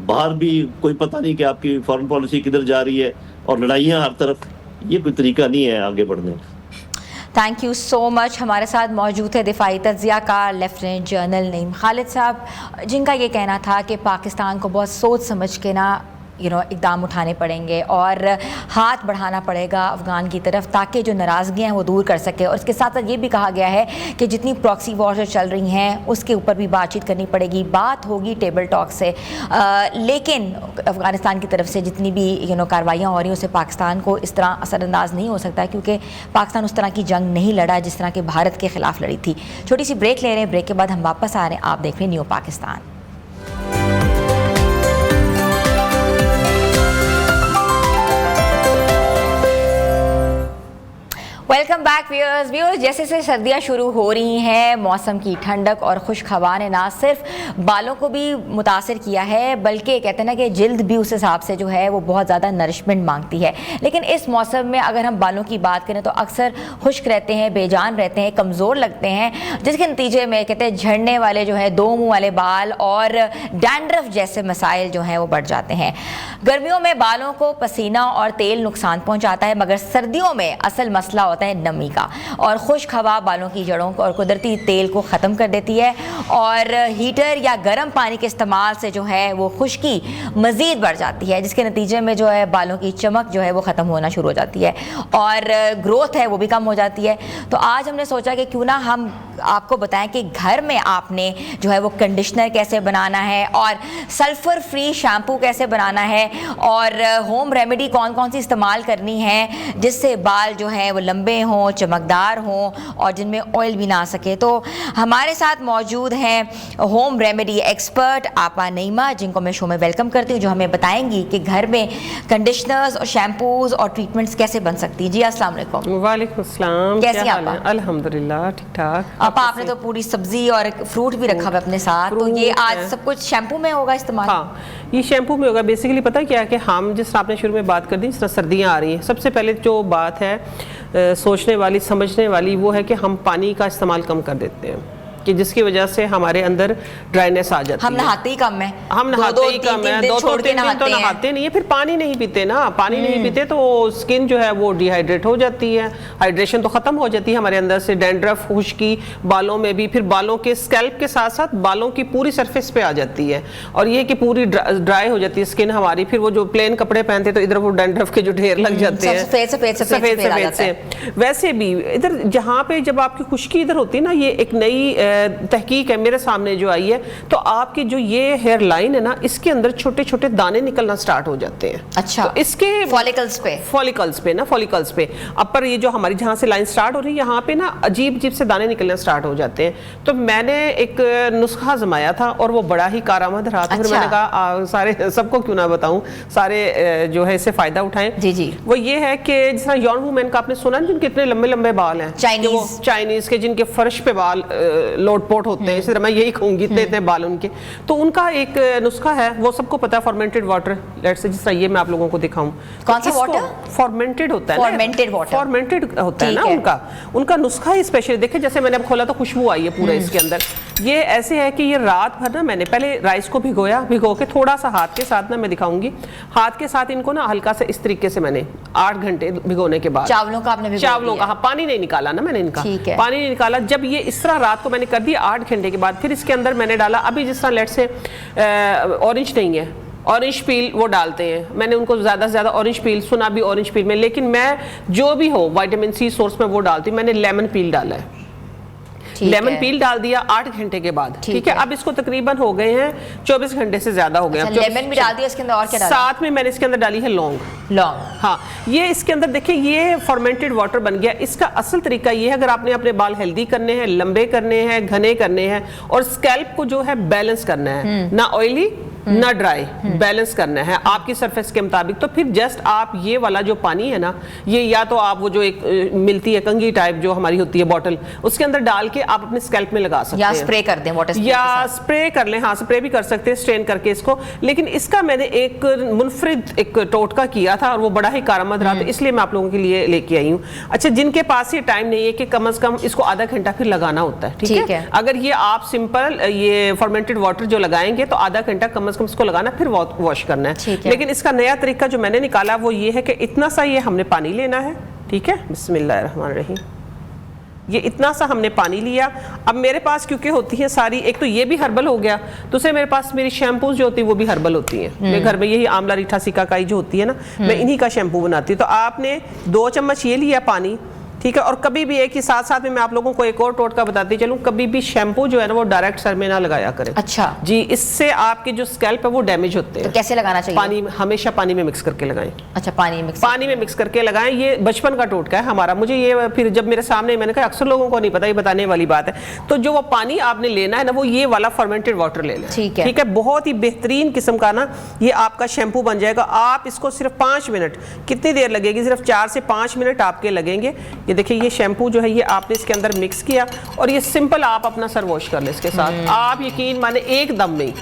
बाहर भी कोई पता नहीं कि आपकी फॉरेन पॉलिसी किधर जा रही है, और लड़ाइयाँ हर तरफ, ये कोई तरीका नहीं है आगे बढ़ने का। Thank you so much. हमारे साथ मौजूद है दिफाई तज्ज़ियाकार लेफ्टिनेंट जनरल नईम खालिद साहब, जिनका ये कहना था कि पाकिस्तान को बहुत सोच समझ के ना इक़दाम उठाने पड़ेंगे और हाथ बढ़ाना पड़ेगा अफ़गान की तरफ, ताकि जो नाराज़गियाँ हैं वो दूर कर सके। और इसके साथ साथ ये भी कहा गया है कि जितनी प्रॉक्सी वॉर जो चल रही हैं उसके ऊपर भी बातचीत करनी पड़ेगी, बात होगी टेबल टॉक से। लेकिन अफ़गानिस्तान की तरफ से जितनी भी कार्रवाइयाँ हो रही हैं उससे पाकिस्तान को इस तरह असरअंदाज नहीं हो सकता, क्योंकि पाकिस्तान उस तरह की जंग नहीं लड़ा जिस तरह के भारत के ख़िलाफ़ लड़ी थी। छोटी सी ब्रेक ले रहे हैं, ब्रेक के बाद हम वापस आ रहे हैं। आप देख रहे हैं new Pakistan. Welcome back viewers. जैसे से सर्दियाँ शुरू हो रही हैं, मौसम की ठंडक और खुश्क हवा ने ना सिर्फ बालों को भी मुतासिर किया है, बल्कि कहते हैं ना कि जिल्द भी उस हिसाब से जो है वो बहुत ज़्यादा नरिशमेंट मांगती है। लेकिन इस मौसम में अगर हम बालों की बात करें तो अक्सर खुश्क रहते हैं, बेजान रहते हैं, कमज़ोर लगते हैं, जिसके नतीजे में कहते हैं झड़ने वाले जो है 2 मुँह वाले बाल और डैंड्रफ जैसे मसाइल जो हैं वो बढ़ जाते हैं। गर्मियों में बालों को पसीना और तेल नुकसान पहुँचाता है, मगर सर्दियों में असल मसला होता है नमी का। और खुश्क हवा बालों की जड़ों को और कुदरती तेल को ख़त्म कर देती है, और हीटर या गर्म पानी के इस्तेमाल से जो है वो खुश्की मज़ीद बढ़ जाती है, जिसके नतीजे में जो है बालों की चमक जो है वो ख़त्म होना शुरू हो जाती है और ग्रोथ है वो भी कम हो जाती है। तो आज हमने सोचा कि क्यों ना हम आपको बताएं कि घर में आपने जो है वो कंडीशनर कैसे बनाना है, और सल्फ़र फ्री शैम्पू कैसे बनाना है, और होम रेमेडी कौन कौन सी इस्तेमाल करनी है जिससे बाल जो है वो लंबे हों, चमकदार हों, और जिनमें ऑयल भी ना आ सके। तो हमारे साथ मौजूद हैं होम रेमेडी एक्सपर्ट आपा नईमा, जिनको मैं शो में वेलकम करती हूँ, जो हमें बताएंगी कि घर में कंडीशनर्स और शैम्पूज और ट्रीटमेंट्स कैसे बन सकती हैं। जी अस्सलाम वालेकुम। वालेकुम अस्सलाम। कैसी आप? अल्हम्दुलिल्लाह ठीक ठाक। आपा आपने तो पूरी सब्जी और फ्रूट भी रखा हुआ अपने साथ, तो ये आज सब कुछ शैम्पू में होगा इस्तेमाल? हाँ, ये शैम्पू में होगा। बेसिकली पता है क्या है कि हम जिस आपने शुरू में बात कर दी, जिस तरह सर्दियाँ आ रही हैं, सबसे पहले जो बात है सोचने वाली, समझने वाली, वो है कि हम पानी का इस्तेमाल कम कर देते हैं, कि जिसकी वजह से हमारे अंदर ड्राइनेस आ जाती है। हम नहाते ही कम है, हम नहाते ही कम है, 2-3 दिन तो नहाते नहीं है, फिर पानी नहीं पीते ना, पानी नहीं पीते तो स्किन जो है वो डिहाइड्रेट हो जाती है, हाइड्रेशन तो खत्म हो जाती है हमारे अंदर से, डैंड्रफ, खुश्की बालों में भी, फिर बालों के स्कैल्प के साथ साथ बालों की पूरी सरफेस पे आ जाती है, और ये कि पूरी ड्राई हो जाती है स्किन हमारी। फिर वो जो प्लेन कपड़े पहनते तो इधर वो डैंड्रफ के जो ढेर लग जाते हैं सफेद से। वैसे भी इधर जहाँ पे जब आपकी खुश्की इधर होती है ना, ये एक नई तहकीक है मेरे सामने जो आई है, तो आपकी जो ये हेयर लाइन है ना, इसके अंदर छोटे छोटे दाने निकलना स्टार्ट हो जाते हैं। अच्छा, तो इसके फॉलिकल्स पे अपर ये जो हमारी जहाँ से लाइन स्टार्ट हो रही है, यहाँ पे ना अजीब अजीब से दाने निकलना स्टार्ट हो जाते हैं। तो मैंने एक नुस्खा आजमाया था और वो बड़ा ही कारआमद रहा था। फिर मैंने कहा सारे सबको क्यों ना बताऊं, सारे जो है इससे फायदा उठाएं। जी। वो ये है कि जिस तरह यॉन वुमेन का आपने सुना जिनके इतने लंबे लंबे बाल हैं, चाइनीज के जिनके फर्श पे बाल लोटपोट होते हैं, इसी तरह मैं यही कहूंगी इतने बाल उनके, तो उनका एक नुस्खा है, वो सबको पता है, फॉर्मेंटेड वाटर। लेट्स से जिस तरह ये मैं आप लोगों को दिखाऊं, कौन सा वाटर? फॉर्मेंटेड होता है, फॉर्मेंटेड होता है ना उनका नुस्खा ही स्पेशल। देखिए जैसे मैंने अब खोला तो खुशबू आई है पूरा इसके अंदर। ये ऐसे है कि ये रात भर ना मैंने पहले राइस को भिगो के थोड़ा सा हाथ के साथ ना मैं दिखाऊंगी, हाथ के साथ इनको ना हल्का सा इस तरीके से मैंने 8 घंटे भिगोने के बाद, चावलों का आपने चावलों का, हाँ, पानी नहीं निकाला ना मैंने इनका, पानी नहीं निकाला। जब ये इस तरह रात को मैंने कर दिया 8 घंटे के बाद, फिर इसके अंदर मैंने डाला, अभी जिस तरह लेट से ऑरेंज नहीं है, ऑरेंज पील वो डालते हैं, मैंने उनको ज़्यादा से ज़्यादा ऑरेंज पील सुना भी ऑरेंज पील में, लेकिन मैं जो भी हो विटामिन सी सोर्स में वो डालती हूँ। मैंने लेमन पील डाला है, लेमन पील डाल दिया 8 घंटे के बाद, ठीक है। अब इसको तकरीबन हो गए हैं 24 घंटे से ज्यादा हो गए। अच्छा, लेमन भी डाल दिया इसके अंदर, और क्या डाला? साथ में मैंने इसके अंदर डाली है लौंग। हाँ, ये इसके अंदर देखिए ये फॉर्मेंटेड वाटर बन गया। इसका असल तरीका ये है, अगर आपने अपने बाल हेल्दी करने हैं, लंबे करने हैं, घने करने हैं और स्कैल्प को जो है बैलेंस करना है, ना ऑयली ना ड्राई, बैलेंस करना है आपकी सरफेस के मुताबिक, तो फिर जस्ट आप ये वाला जो पानी है ना, ये या तो आप वो जो एक मिलती है कंघी टाइप जो हमारी होती है बॉटल, उसके अंदर डाल के आप अपने स्कैल्प में लगा सकते हैं, या स्प्रे कर दें, वाटर स्प्रे, या स्प्रे कर लें। हाँ, स्प्रे भी कर सकते हैं स्ट्रेन करके इसको। लेकिन इसका मैंने एक मुनफरिद एक टोटका किया था और वो बड़ा ही कारआमद रहा था, इसलिए मैं आप लोगों के लिए लेके आई हूँ। अच्छा, जिनके पास ये टाइम नहीं है कि कम से कम इसको आधा घंटा फिर लगाना होता है, ठीक है। अगर ये आप सिंपल ये फॉर्मेंटेड वाटर जो लगाएंगे तो आधा घंटा कम से कम इसको लगाना, फिर वॉश करना है। लेकिन इसका नया तरीका जो मैंने निकाला वो ये है कि इतना सा ये हमने पानी लेना है, ठीक है। बिस्मिल्लाहिर्रहमानिर्रहीम। ये इतना सा हमने पानी लिया। अब मेरे पास क्योंकि होती है सारी, एक तो ये भी हर्बल हो गया, दूसरे मेरे पास मेरी शैम्पूज जो होती है वो भी हर्बल होती हैं। मेरे घर में यही आंवला रीठा सिकाकाई जो होती है ना, मैं इन्हीं का शैम्पू बनाती हूँ। तो आपने 2 चम्मच ये लिया पानी, ठीक है। और कभी भी एक ही साथ साथ में मैं आप लोगों को एक और टोटका बताती चलूं, कभी भी शैम्पू जो है ना वो डायरेक्ट सर में ना लगाया करें। अच्छा जी, इससे आपके जो स्कैल्प है वो डैमेज होते हैं। तो कैसे लगाना चाहिए? पानी, हमेशा पानी में मिक्स करके लगाएं। अच्छा, पानी में मिक्स करके लगाएं। ये बचपन का टोटका है हमारा। मुझे ये फिर जब मेरे सामने, मैंने कहा अक्सर लोगों को नहीं पता, ये बताने वाली बात है। तो जो वो पानी आपने लेना है ना, वो ये वाला फॉर्मेंटेड वाटर लेना है, ठीक है। बहुत ही बेहतरीन किस्म का ना ये आपका शैम्पू बन जाएगा। आप इसको सिर्फ 5 मिनट, कितनी देर लगेगी? सिर्फ 4 से 5 मिनट आपके लगेंगे। ये देखिए ये शैम्पू जो है ये आपने इसके अंदर मिक्स किया और ये सिंपल आप अपना सर वॉश कर ले इसके साथ। आप यकीन माने एकदम नहीं,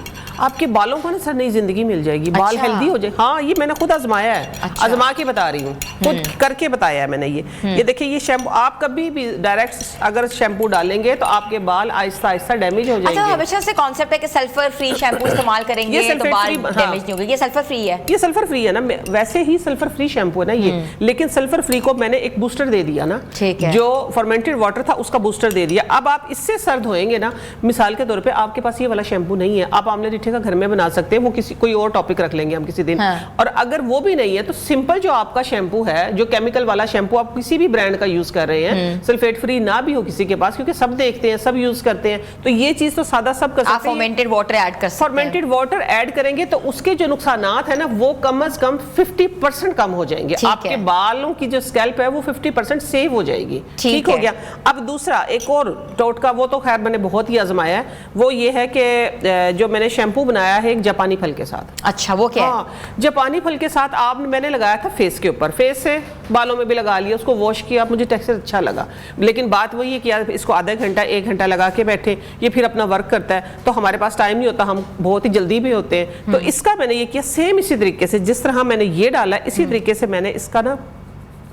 आपके बालों को ना सर नई जिंदगी मिल जाएगी। बाल हेल्दी हो जाए। हाँ, ये मैंने खुद आजमाया है। अच्छा। आजमा के बता रही हूँ, खुद करके बताया है मैंने। ये देखिए ये शैम्पू, आप कभी भी डायरेक्ट अगर शैम्पू डालेंगे तो आपके बाल आहिस्ता आहिस्ता डैमेज हो जाएंगे। अच्छा, हमेशा से कॉन्सेप्ट है कि सल्फर फ्री शैम्पू इस्तेमाल करेंगे तो बाल डैमेज नहीं होंगे। ये सल्फर फ्री है? ये सल्फर फ्री है ना, वैसे ही सल्फर फ्री शैम्पू है ना ये, लेकिन सल्फर फ्री को मैंने एक बूस्टर दे दिया ना, जो फॉर्मेंटेड वाटर था उसका बूस्टर दे दिया। अब आप इससे सर धोएंगे ना, मिसाल के तौर पे आपके पास ये वाला शैम्पू नहीं है, आप आंवले रीठे का घर में बना सकते हैं, वो किसी कोई और टॉपिक रख लेंगे हम किसी दिन। हाँ। और अगर वो भी नहीं है तो सिंपल जो आपका शैम्पू है, जो केमिकल वाला शैम्पू आप किसी भी ब्रांड का यूज कर रहे हैं, सल्फेट फ्री ना भी हो किसी के पास, क्योंकि सब देखते हैं, सब यूज करते हैं, तो ये चीज तो सादा सब कर सकते हैं। फॉर्मेंटेड वाटर ऐड कर सकते हैं। फॉर्मेंटेड वाटर ऐड करेंगे तो उसके जो नुकसानात है ना वो कम से कम 50% कम हो जाएंगे। आपके बालों की जो स्कैल्प है वो 50% सेव हो जाएगी। ठीक हो गया। अब दूसरा एक और टोटका, वो तो खैर मैंने बहुत ही आजमाया है, वो ये है कि जो मैंने शैम्पू बनाया है एक जापानी फल के साथ। अच्छा, वो क्या है? जापानी फल के साथ मैंने लगाया था फेस के ऊपर, फेस से बालों में भी लगा लिया, उसको वॉश किया, मुझे टेक्सचर अच्छा लगा। लेकिन बात वही है कि यार इसको आधा घंटा 1 घंटा लगा के बैठे, ये फिर अपना वर्क करता है, तो हमारे पास टाइम नहीं होता, हम बहुत ही जल्दी भी होते हैं। तो इसका मैंने ये किया सेम इसी तरीके से, जिस तरह मैंने ये डाला इसी तरीके से मैंने इसका ना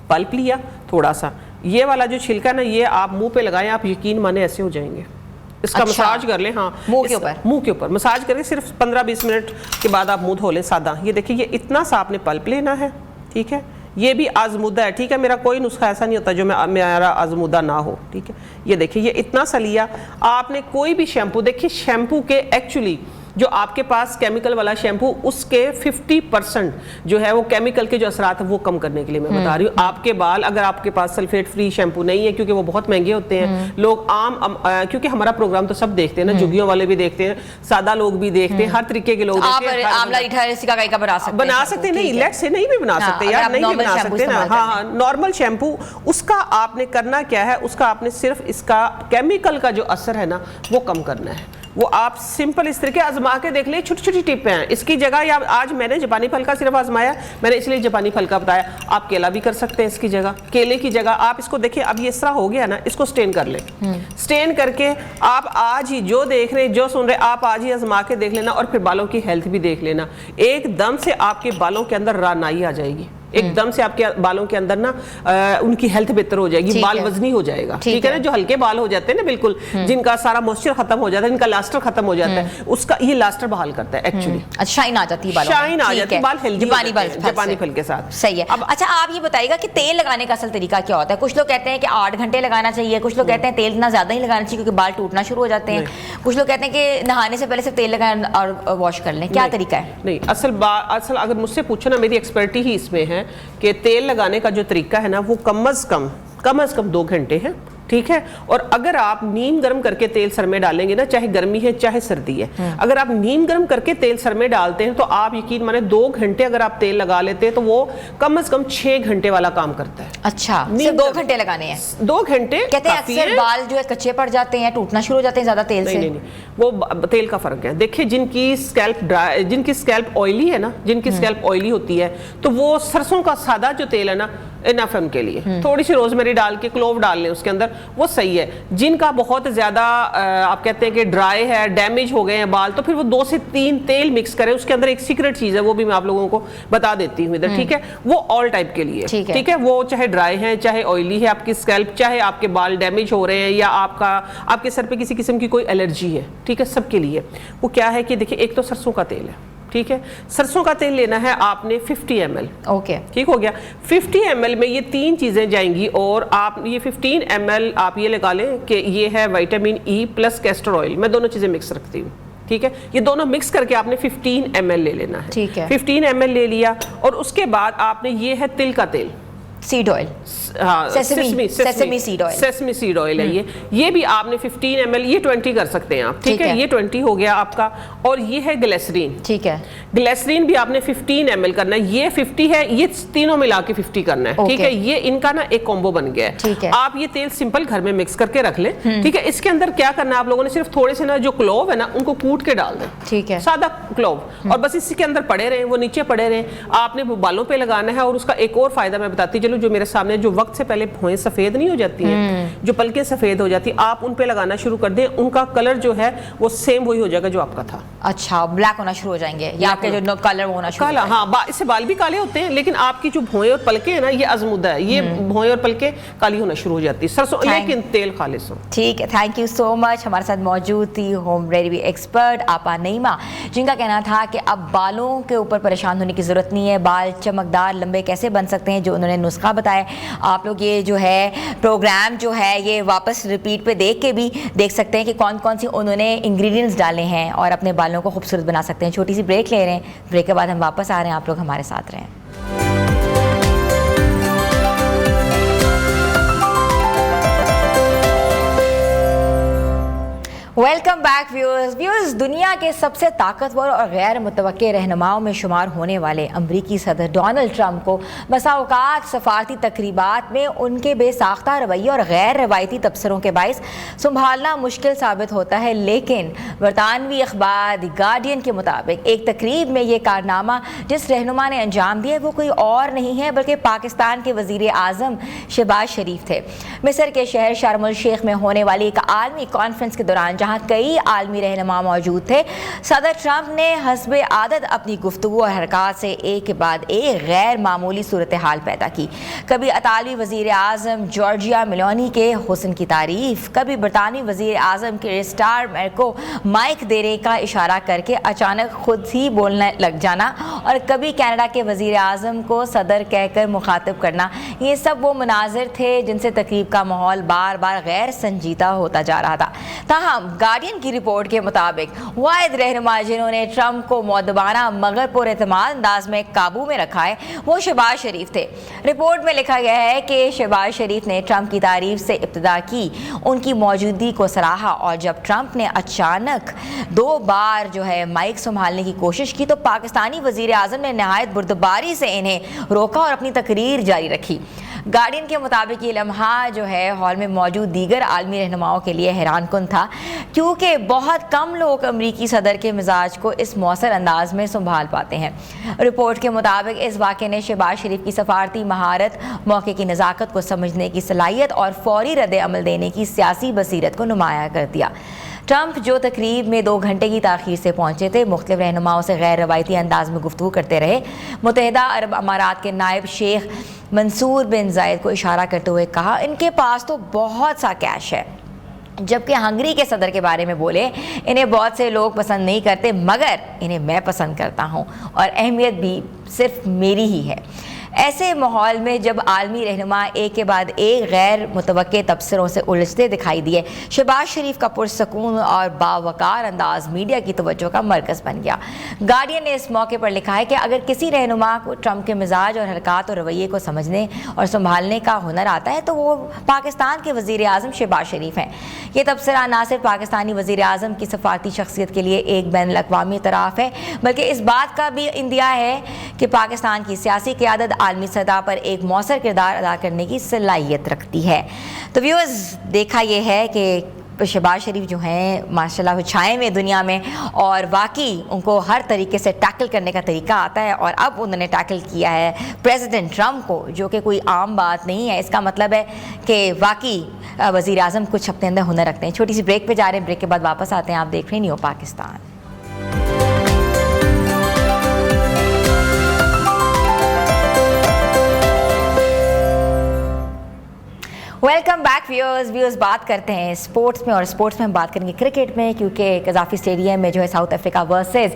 पल्प लिया थोड़ा सा, ये वाला जो छिलका ना ये आप मुंह पे लगाएं, आप यकीन माने ऐसे हो जाएंगे। इसका मसाज कर लें। हाँ, मुंह के ऊपर मसाज करके सिर्फ 15-20 मिनट के बाद आप मुंह धो लें सादा। ये देखिए ये इतना सा आपने पल्प लेना है, ठीक है। ये भी आजमुदा है, ठीक है। मेरा कोई नुस्खा ऐसा नहीं होता जो मेरा आजमुदा ना हो, ठीक है। ये देखिए ये इतना सा लिया आपने। कोई भी शैम्पू, देखिए शैम्पू के एक्चुअली जो आपके पास केमिकल वाला शैम्पू, उसके 50% जो है वो केमिकल के जो असरात है वो कम करने के लिए मैं बता रही हूँ। आपके बाल, अगर आपके पास सल्फेट फ्री शैम्पू नहीं है, क्योंकि वो बहुत महंगे होते हैं, लोग क्योंकि हमारा प्रोग्राम तो सब देखते हैं ना, जुगियों वाले भी देखते हैं, सादा लोग भी देखते हैं, हर तरीके के लोग देखते हैं। आंवला रीठा सिकाकाई का बना सकते हैं, नहीं लेट्स से नहीं भी बना सकते यार, नहीं भी बना सकते ना। हाँ, नॉर्मल शैम्पू, उसका आपने करना क्या है, उसका आपने सिर्फ इसका केमिकल का जो असर है ना वो कम करना है। वो आप सिंपल इस तरीके आजमा के देख ले, छोटी छोटी टिप हैं इसकी जगह। या आज मैंने जापानी फल का सिर्फ आजमाया, मैंने इसलिए जापानी फल का बताया। आप केला भी कर सकते हैं इसकी जगह, केले की जगह आप इसको देखिए, अब ये इस तरह हो गया ना, इसको स्टेन कर ले। स्टेन करके आप आज ही जो देख रहे, जो सुन रहे, आप आज ही आजमा के देख लेना, और फिर बालों की हेल्थ भी देख लेना। एकदम से आपके बालों के अंदर रानाई आ जाएगी, एकदम से आपके बालों के अंदर ना उनकी हेल्थ बेहतर हो जाएगी, बाल वजनी हो जाएगा। ठीक है ना, जो हल्के बाल हो जाते हैं ना बिल्कुल, जिनका सारा मॉइस्चर खत्म हो जाता है, जिनका लास्टर खत्म हो जाता है, उसका ये लास्टर बहाल करता है एक्चुअली। शाइन आ जाती है बालों में, शाइन आ जाती है, बाल हेल्दी जापानी फल के साथ। सही है। अब अच्छा, आप ये बताइएगा कि तेल लगाने का असल तरीका क्या होता है? कुछ लोग कहते हैं कि 8 घंटे लगाना चाहिए, कुछ लोग कहते हैं तेल इतना ज्यादा ही लगाना चाहिए क्योंकि बाल टूटना शुरू हो जाते हैं, कुछ लोग कहते हैं कि नहाने से पहले सिर्फ तेल लगाएं और वॉश कर लें। क्या तरीका है? नहीं, असल अगर मुझसे पूछो ना, मेरी एक्सपर्टी ही इसमें है कि तेल लगाने का जो तरीका है ना वो कम अज कम 2 घंटे है। ठीक है, और अगर आप नीम गर्म करके तेल सर में डालेंगे ना, चाहे गर्मी है चाहे सर्दी है, अगर आप नीम गर्म करके तेल सर में डालते हैं तो आप यकीन माने 2 घंटे अगर आप तेल लगा लेते हैं तो वो कम से कम 6 घंटे वाला काम करता है। अच्छा, सिर्फ 2 घंटे लगाने हैं? 2 घंटे। कहते हैं अक्सर बाल जो है कच्चे पड़ जाते हैं, टूटना शुरू हो जाते हैं ज्यादा तेल से। नहीं, वो तेल का फर्क है। देखिए, जिनकी स्कैल्प ऑयली है ना, जिनकी स्कैल्प ऑयली होती है, तो वो सरसों का सादा जो तेल है ना, इनफ है उनके लिए। थोड़ी सी रोजमेरी डाल के, क्लोव डाल लें उसके अंदर, वो सही है। जिनका बहुत ज्यादा आप कहते हैं कि ड्राई है, डैमेज हो गए हैं बाल, तो फिर वो 2 से 3 तेल मिक्स करें। उसके अंदर एक सीक्रेट चीज है, वो भी मैं आप लोगों को बता देती हूँ इधर। ठीक है, वो ऑल टाइप के लिए ठीक है, वो चाहे ड्राई है, चाहे ऑयली है आपकी स्कैल्प, चाहे आपके बाल डैमेज हो रहे हैं, या आपके सर पे किसी किस्म की कोई एलर्जी है, ठीक है, सबके लिए वो क्या है कि देखिए, एक तो सरसों का तेल है। ठीक है, सरसों का तेल लेना है आपने 50 ml। ओके, ठीक हो गया। 50 ml में ये 3 चीजें जाएंगी, और आप ये 15 ml आप ये लगा लें कि ये है vitamin E plus castor oil. मैं दोनों चीजें मिक्स रखती हूँ। ठीक है, ये दोनों मिक्स करके आपने 15 ml ले लेना है। ठीक है, 15 ml ले लिया, और उसके बाद आपने ये है तिल का तेल, seed oil, sesame seed oil है ये भी आपने 15 ml, ये 20 कर सकते हैं आप। ठीक है, ये 20 हो गया आपका। और ये है ग्लिसरीन। ठीक है, ग्लिसरीन भी आपने 15 ml करना है, ये 50 है, ये तीनों मिला के 50 करना है। ठीक है, ये इनका ना एक कॉम्बो बन गया है। ठीक है, आप ये तेल सिंपल घर में मिक्स करके रख लें। ठीक है, इसके अंदर क्या करना है आप लोगों ने, सिर्फ थोड़े से ना जो क्लोव है ना, उनको कूट के डाल दें। ठीक है, सादा क्लोव, और बस इसी के अंदर पड़े रहे, वो नीचे पड़े रहे। आपने बालों पे लगाना है। और उसका एक और फायदा मैं बताती चलूं, जो मेरे सामने जो वक्त से पहले भौएं सफेद नहीं हो जाती हैं, जो पलकें सफेद हो जाती, आप उन पे लगाना शुरू कर दें, उनका कलर जो है वो सेम वही हो जाएगा जो आपका था। अच्छा, ब्लैक होना शुरू हो जाएंगे, या आपके जो कलर होना शुरू काला। हाँ, इससे बाल भी काले होते हैं, लेकिन आपकी जो भौएं और पलकें हैं ना, ये अजमुदा है, ये भौएं और पलकें काली होना शुरू हो जाती है सरसों, लेकिन तेल खालिस हो। ठीक है, थैंक यू सो मच। हमारे साथ मौजूद थी होम रेमेडी एक्सपर्ट आपा नईमा, जिनका कहना था कि अब बालों के ऊपर परेशान होने की जरूरत नहीं है, बाल चमकदार लंबे कैसे बन सकते हैं, जो उन्होंने नुस्खा बताया। आप लोग ये जो है प्रोग्राम जो है ये वापस रिपीट पे देख के भी देख सकते हैं कि कौन कौन सी उन्होंने इंग्रेडिएंट्स डाले हैं, और अपने बालों को खूबसूरत बना सकते हैं। छोटी सी ब्रेक ले रहे हैं, ब्रेक के बाद हम वापस आ रहे हैं, आप लोग हमारे साथ रहें। Welcome back viewers. दुनिया के सबसे ताकतवर और गैर मुतवक्के रहनुमाओं में शुमार होने वाले अमरीकी सदर डोनाल्ड ट्रंप को बसा औकात सफारती तकरीबात में उनके बेसाख्ता रवैये और गैर रवायती तबसरों के बाइस संभालना मुश्किल साबित होता है। लेकिन बरतानवी अखबार द गार्डियन के मुताबिक एक तकरीब में ये कारनामा जिस रहनुमा ने अंजाम दिया वो कोई और नहीं है बल्कि पाकिस्तान के वज़ीर आज़म शहबाज शरीफ थे। मिस्र के शहर शर्म अल शेख में होने वाली एक आलमी कॉन्फ्रेंस के दौरान जहाँ कई आलमी रहनुमा मौजूद थे, सदर ट्रंप ने हस्बे आदत अपनी गुफ्तगू और हरकत से एक के बाद एक गैर मामूली सूरत हाल पैदा की। कभी अतालवी वज़ीर आज़म जॉर्जिया मेलोनी के हुस्न की तारीफ, कभी बरतानवी वज़ीर आज़म के स्टार को माइक देने का इशारा करके अचानक खुद ही बोलने लग जाना, और कभी कनाडा के वज़ीर आज़म को सदर कहकर मुखातिब करना। ये सब वो मनाजिर थे जिनसे तकरीब का माहौल बार बार गैर संजीदा होता जा रहा था। ताहम गार्डियन की रिपोर्ट के मुताबिक वाहिद रहनुमा जिन्होंने ट्रंप को मौदबाना मगर पुरएतमाद अंदाज में काबू में रखा है वो शहबाज शरीफ थे। रिपोर्ट में लिखा गया है कि शहबाज शरीफ ने ट्रंप की तारीफ से इब्तिदा की, उनकी मौजूदगी को सराहा और जब ट्रंप ने अचानक 2 बार जो है माइक संभालने की कोशिश की तो पाकिस्तानी वजीर आज़म ने नहायत बुर्दबारी से इन्हें रोका और अपनी तकरीर जारी रखी। गार्डियन के मुताबिक ये लम्हा जो है हॉल में मौजूद दीगर आलमी रहनुमाओं के लिए हैरानकुन था क्योंकि बहुत कम लोग अमरीकी सदर के मिजाज को इस मौसर अंदाज में संभाल पाते हैं। रिपोर्ट के मुताबिक इस वाक़े ने शहबाज शरीफ की सफारती महारत, मौके की नज़ाकत को समझने की सलाहियत और फौरी रद्द अमल देने की सियासी बसीरत को नुमाया कर दिया। ट्रंप जो तकरीब में 2 घंटे की ताख़ीर से पहुंचे थे, मुख्तलिफ रहनुमाओं से गैर रवायती अंदाज में गुफ्तगू करते रहे। मुत्तहिदा अरब अमारात के नायब शेख मंसूर बिन जायद को इशारा करते हुए कहा, इनके पास तो बहुत सा कैश है। जबकि हंगरी के सदर के बारे में बोले, इन्हें बहुत से लोग पसंद नहीं करते मगर इन्हें मैं पसंद करता हूँ और अहमियत भी सिर्फ मेरी ही है। ऐसे माहौल में जब आलमी रहनुमा एक के बाद एक गैर मुतवक्के तबसरों से उलझते दिखाई दिए, शहबाज शरीफ का पुरसकून और बावकार अंदाज मीडिया की तवज्जो का मरकज़ बन गया। गार्डियन ने इस मौके पर लिखा है कि अगर किसी रहनुमा को ट्रंप के मिजाज और हरकत और रवैये को समझने और संभालने का हुनर आता है तो वो पाकिस्तान के वज़ीर आज़म शहबाज शरीफ हैं। ये तबसरा ना सिर्फ पाकिस्तानी वज़ीर आज़म की सफारती शख्सियत के लिए एक बैनुल अक़वामी तराफ़ है बल्कि इस बात का भी इंदिया है कि पाकिस्तान की सियासी क़यादत आलमी सतह पर एक मौसर किरदार अदा करने की सलाहियत रखती है। तो व्यूअर्स, देखा यह है कि शहबाज शरीफ जो हैं माशाल्लाह छाए में दुनिया में और वाकई उनको हर तरीके से टैकल करने का तरीका आता है और अब उन्होंने टैकल किया है प्रेसिडेंट ट्रंप को, जो कि कोई आम बात नहीं है। इसका मतलब है कि वाकई वज़ीर आज़म कुछ अपने अंदर हुनर रखते हैं। छोटी सी ब्रेक पे जा रहे हैं, ब्रेक के बाद वापस आते हैं। आप देख रहे हैं new Pakistan. Welcome back viewers, बात करते हैं स्पोर्ट्स में और स्पोर्ट्स में हम बात करेंगे क्रिकेट में, क्योंकि कज़ाफ़ी स्टेडियम में जो है साउथ अफ्रीका वर्सेस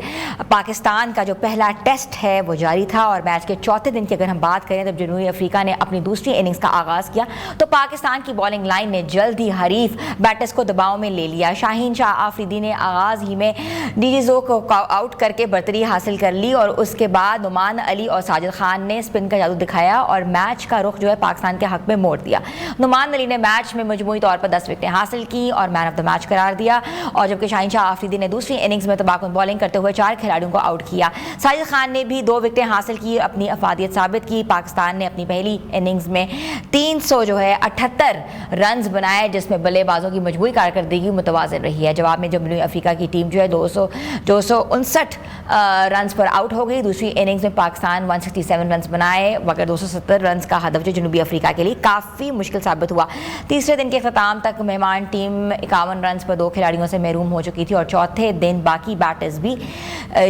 पाकिस्तान का जो पहला टेस्ट है वो जारी था और मैच के चौथे दिन की अगर हम बात करें तब जनूबी अफ्रीका ने अपनी दूसरी इनिंग्स का आगाज़ किया तो पाकिस्तान की बॉलिंग लाइन ने जल्द ही हरीफ बैटर्स को दबाव में ले लिया। शाहीन शाह आफरीदी ने आगाज़ ही में डीजिज़ो को आउट करके बर्तरी हासिल कर ली और उसके बाद नुमान अली और साजिद खान ने स्पिन का जादू दिखाया और मैच का रुख जो है पाकिस्तान के हक में मोड़ दिया। नुमान अली ने मैच में मजमूई तौर पर 10 विकेटें हासिल की और मैन ऑफ द मैच करार दिया और जबकि शाहीन शाह आफरीदी ने दूसरी इनिंग्स में तबाहकुन बॉलिंग करते हुए 4 खिलाड़ियों को आउट किया। साजिद खान ने भी 2 विकेटें हासिल की, अपनी अफादियत साबित की। पाकिस्तान ने अपनी पहली इनिंग्स में 378 रन बनाए जिसमें बल्लेबाजों की मजबूरी कारकर्दगी मुतवाज़िन रही है। जवाब में जनूबी अफ्रीका की टीम जो है 259 रन पर आउट हो गई। दूसरी इनिंग्स में पाकिस्तान 167 रन बनाए मगर 270 रन का हदफ जो जनूबी अफ्रीका के लिए काफ़ी मुश्किल साबित हुआ। तीसरे दिन के ख़त्म तक मेहमान टीम 51 रन पर 2 खिलाड़ियों से महरूम हो चुकी थी और चौथे दिन बाकी बैटर्स भी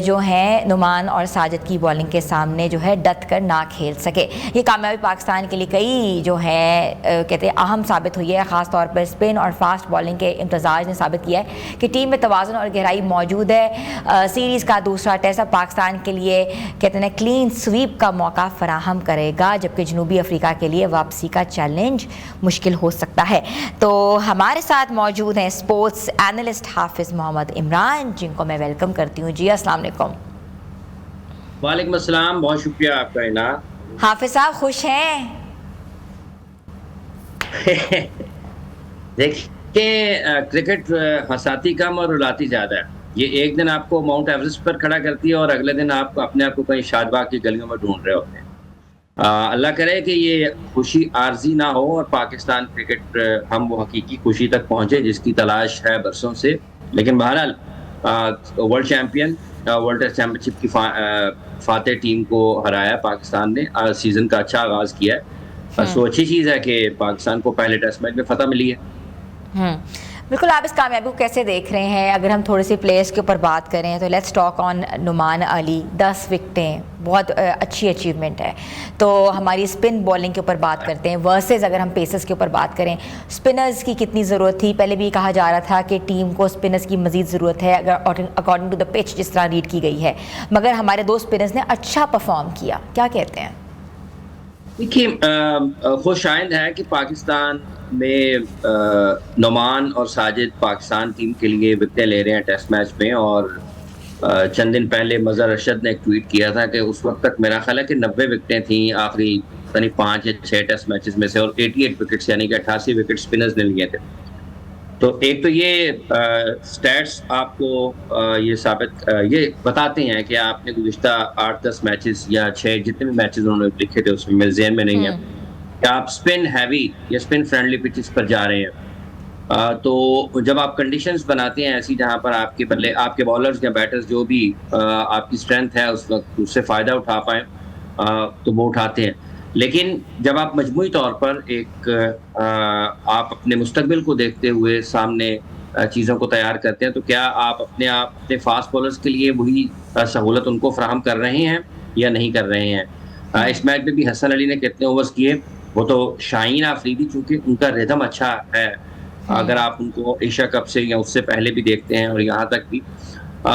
जो हैं नुमान और साजिद की बॉलिंग के सामने जो है डट कर ना खेल सके। ये कामयाबी पाकिस्तान के लिए कई जो है कहते हैं अहम साबित हुई है। ख़ास तौर पर स्पिन और फास्ट बॉलिंग के इम्तजाज ने साबित किया है कि टीम में तवाज़ुन और गहराई मौजूद है। सीरीज़ का दूसरा टेस्ट अब पाकिस्तान के लिए कहते हैं क्लीन स्वीप का मौका फराहम करेगा जबकि जनूबी अफ्रीका के लिए वापसी का चैलेंज मुश्किल हो सकता है। तो हमारे साथ मौजूद हैं स्पोर्ट्स एनालिस्ट हाफिज़ मोहम्मद इमरान, जिनको मैं वेलकम करती हूँ। जी अस्सलाम वालेकुम। वालेकुम अस्सलाम, बहुत शुक्रिया आपका इनाम। हाफिज़ साहब खुश हैं? देखिए क्रिकेट हंसाती कम और रुलाती ज़्यादा है। ये एक दिन आपको माउंट एवरेस्ट पर खड़ा करती है और अगले दिन आप अपने आप को कहीं शादबाग की गलियों में ढूंढ रहे होते हैं। अल्लाह करे कि ये खुशी आर्जी ना हो और पाकिस्तान क्रिकेट हम वो हकीकी खुशी तक पहुँचे जिसकी तलाश है बरसों से। लेकिन बहरहाल world champion world test championship की फातेह टीम को हराया पाकिस्तान ने। सीज़न का अच्छा आगाज़ किया है। सो अच्छी चीज़ है कि पाकिस्तान को पहले टेस्ट मैच में फतह मिली है। बिल्कुल, आप इस कामयाबी को कैसे देख रहे हैं? अगर हम थोड़ी सी प्लेयर्स के ऊपर बात करें तो let's talk on Numan Ali. 10 विकेटें बहुत अच्छी अचीवमेंट है। तो हमारी स्पिन बॉलिंग के ऊपर बात करते हैं वर्सेस अगर हम पेसर्स के ऊपर बात करें, स्पिनर्स की कितनी ज़रूरत थी? पहले भी कहा जा रहा था कि टीम को स्पिनर्स की मज़ीद ज़रूरत है अगर अकॉर्डिंग टू द पिच जिस तरह रीड की गई है, मगर हमारे 2 स्पिनर्स ने अच्छा परफॉर्म किया। क्या कहते हैं? देखिए, खुश आइंद है कि पाकिस्तान में नोमान और साजिद पाकिस्तान टीम के लिए विकेटें ले रहे हैं टेस्ट मैच में। और चंद दिन पहले मजहर अरशद ने एक ट्वीट किया था कि उस वक्त तक मेरा ख्याल है कि 90 विकेटें थी आखिरी 5 या 6 टेस्ट मैचेस में से, और 88 विकेट्स यानी कि 88 विकेट स्पिनर्स ने लिए थे। तो एक तो ये स्टैट्स आपको ये बताते हैं कि आपने गुज़िश्ता 8-10 मैचेस या 6 जितने भी मैचेस उन्होंने लिखे थे उसमें मेरे ज़हन में नहीं है कि आप स्पिन हैवी या स्पिन फ्रेंडली पिचेस पर जा रहे हैं। तो जब आप कंडीशंस बनाते हैं ऐसी जहां पर आपके बॉलर्स या बैटर्स जो भी आपकी स्ट्रेंथ है उस वक्त उससे फ़ायदा उठा पाएँ, तो वो उठाते हैं। लेकिन जब आप मजमूई तौर पर आप अपने मुस्तकबिल को देखते हुए सामने चीज़ों को तैयार करते हैं, तो क्या आप अपने फास्ट बॉलर्स के लिए वही सहूलत उनको फराहम कर रहे हैं या नहीं कर रहे हैं। इस मैच में भी हसन अली ने कितने ओवर्स किए, वो तो शाहीन आफरीदी चूँकि उनका रिदम अच्छा है, अगर आप उनको एशिया कप से या उससे पहले भी देखते हैं और यहाँ तक भी,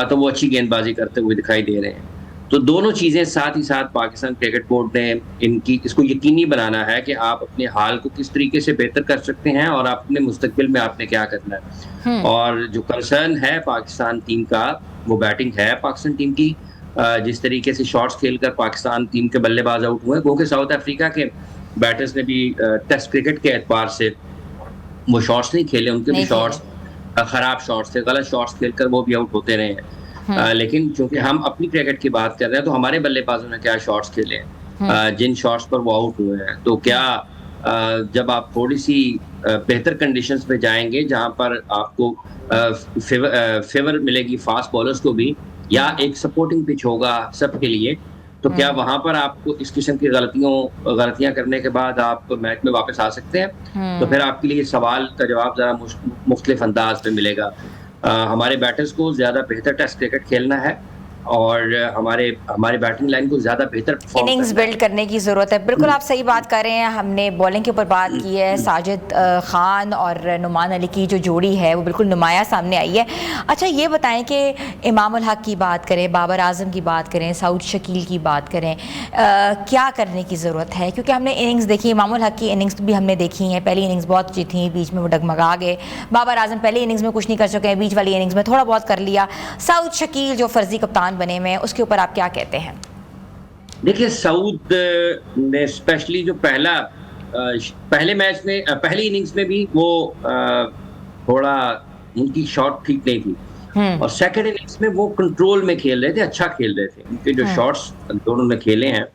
तो वो अच्छी गेंदबाजी करते हुए दिखाई दे रहे हैं। तो दोनों चीज़ें साथ ही साथ पाकिस्तान क्रिकेट बोर्ड ने इसको यकीनी बनाना है कि आप अपने हाल को किस तरीके से बेहतर कर सकते हैं और आप अपने मुस्तकबिल में आपने क्या करना है। और जो कंसर्न है पाकिस्तान टीम का वो बैटिंग है पाकिस्तान टीम की। जिस तरीके से शॉट्स खेलकर पाकिस्तान टीम के बल्लेबाज आउट हुए, क्योंकि साउथ अफ्रीका के बैटर्स ने भी टेस्ट क्रिकेट के एतबार से वो शॉट्स नहीं खेले, उनके भी शॉट्स खराब शॉट्स थे, गलत शॉट्स खेलकर वो भी आउट होते रहे हैं। लेकिन चूंकि हम अपनी क्रिकेट की बात कर रहे हैं तो हमारे बल्लेबाजों ने क्या शॉट्स खेले हैं, जिन शॉट्स पर वो आउट हुए हैं, तो क्या जब आप थोड़ी सी बेहतर कंडीशंस में जाएंगे जहां पर आपको फेवर मिलेगी फास्ट बॉलर्स को भी, या एक सपोर्टिंग पिच होगा सबके लिए, तो क्या वहां पर आपको इस किस्म की गलतियां करने के बाद आप मैच में वापस आ सकते हैं? तो फिर आपके लिए सवाल का जवाब जरा मुख्तलिफ अंदाज में मिलेगा। हमारे बैटर्स को ज़्यादा बेहतर टेस्ट क्रिकेट खेलना है और हमारे बैटिंग लाइन को ज़्यादा बेहतर इनिंग्स बिल्ड करने की ज़रूरत है। बिल्कुल आप सही बात कर रहे हैं। हमने बॉलिंग के ऊपर बात की है, साजिद खान और नुमान अली की जो जोड़ी है वो बिल्कुल नुमाया सामने आई है। अच्छा ये बताएं कि इमाम उल हक की बात करें, बाबर आजम की बात करें, सऊद शकील की बात करें, क्या करने की ज़रूरत है? क्योंकि हमने इनिंग्स देखी, इमाम उल हक की इनिंग्स भी हमने देखी हैं। पहली इनिंग्स बहुत अच्छी थी, बीच में वो डगमगा गए। बाबर आजम पहली इनिंग्स में कुछ नहीं कर सके, बीच वाली इनिंग्स में थोड़ा बहुत कर लिया। सऊद शकील जो फर्जी कप्तान बने में, उसके ऊपर आप क्या कहते हैं? देखिए, सऊद ने स्पेशली जो पहले मैच में पहली इनिंग्स में भी वो थोड़ा उनकी शॉट ठीक नहीं थी, और सेकंड इनिंग्स में वो कंट्रोल में खेल रहे थे, अच्छा खेल रहे थे। उनके जो शॉट्स दोनों ने खेले हैं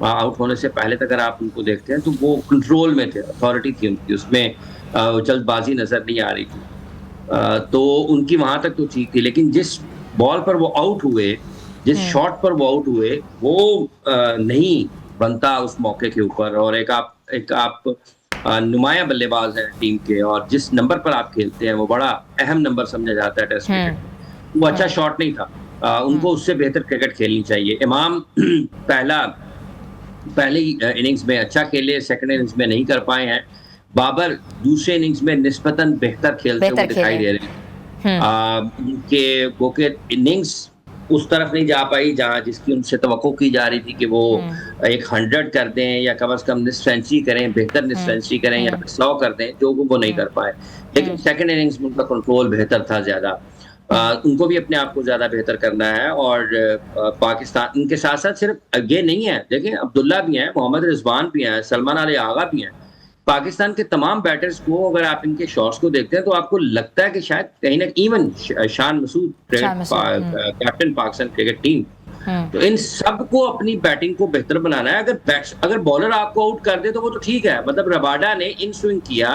आउट होने से पहले तक अगर आप उनको देखते हैं तो वो कंट्रोल में थे, अथॉरिटी थी उनकी, उसमें जल्दबाजी नजर नहीं आ रही थी। तो उनकी वहां तक तो ठीक थी, लेकिन जिस बॉल पर वो आउट हुए, जिस शॉट पर वो आउट हुए, वो नहीं बनता उस मौके के ऊपर। और एक आप नुमाया बल्लेबाज हैं टीम के, और जिस नंबर पर आप खेलते हैं वो बड़ा अहम नंबर समझा जाता है टेस्ट क्रिकेट, वो अच्छा शॉट नहीं था। उनको उससे बेहतर क्रिकेट खेलनी चाहिए। इमाम पहली इनिंग्स में अच्छा खेले, सेकंड इनिंग्स में नहीं कर पाए हैं। बाबर दूसरे इनिंग्स में निस्बतन बेहतर खेलते हुए दिखाई दे रहे हैं। वो के इनिंग्स उस तरफ नहीं जा पाई जहां जिसकी उनसे तवक्को की जा रही थी कि वो एक 100 कर दें या कम से कम निस्फ सेंचुरी करें, बेहतर निस्फ सेंचुरी करें या 100 कर दें, जो वो नहीं कर पाए। लेकिन सेकंड इनिंग्स में उनका कंट्रोल बेहतर था ज़्यादा। उनको भी अपने आप को ज़्यादा बेहतर करना है। और पाकिस्तान इनके साथ साथ सिर्फ ये नहीं है, देखिए अब्दुल्ला भी हैं, मोहम्मद रिजवान भी हैं, सलमान अली आगा भी हैं। पाकिस्तान के तमाम बैटर्स को अगर आप इनके शॉट्स को देखते हैं तो आपको लगता है कि शायद कहीं ना even Shan Masood captain Pakistan cricket team, तो इन सब को अपनी बैटिंग को बेहतर बनाना है। अगर बॉलर आपको आउट कर दे तो वो तो ठीक है, मतलब रबाडा ने इन स्विंग किया,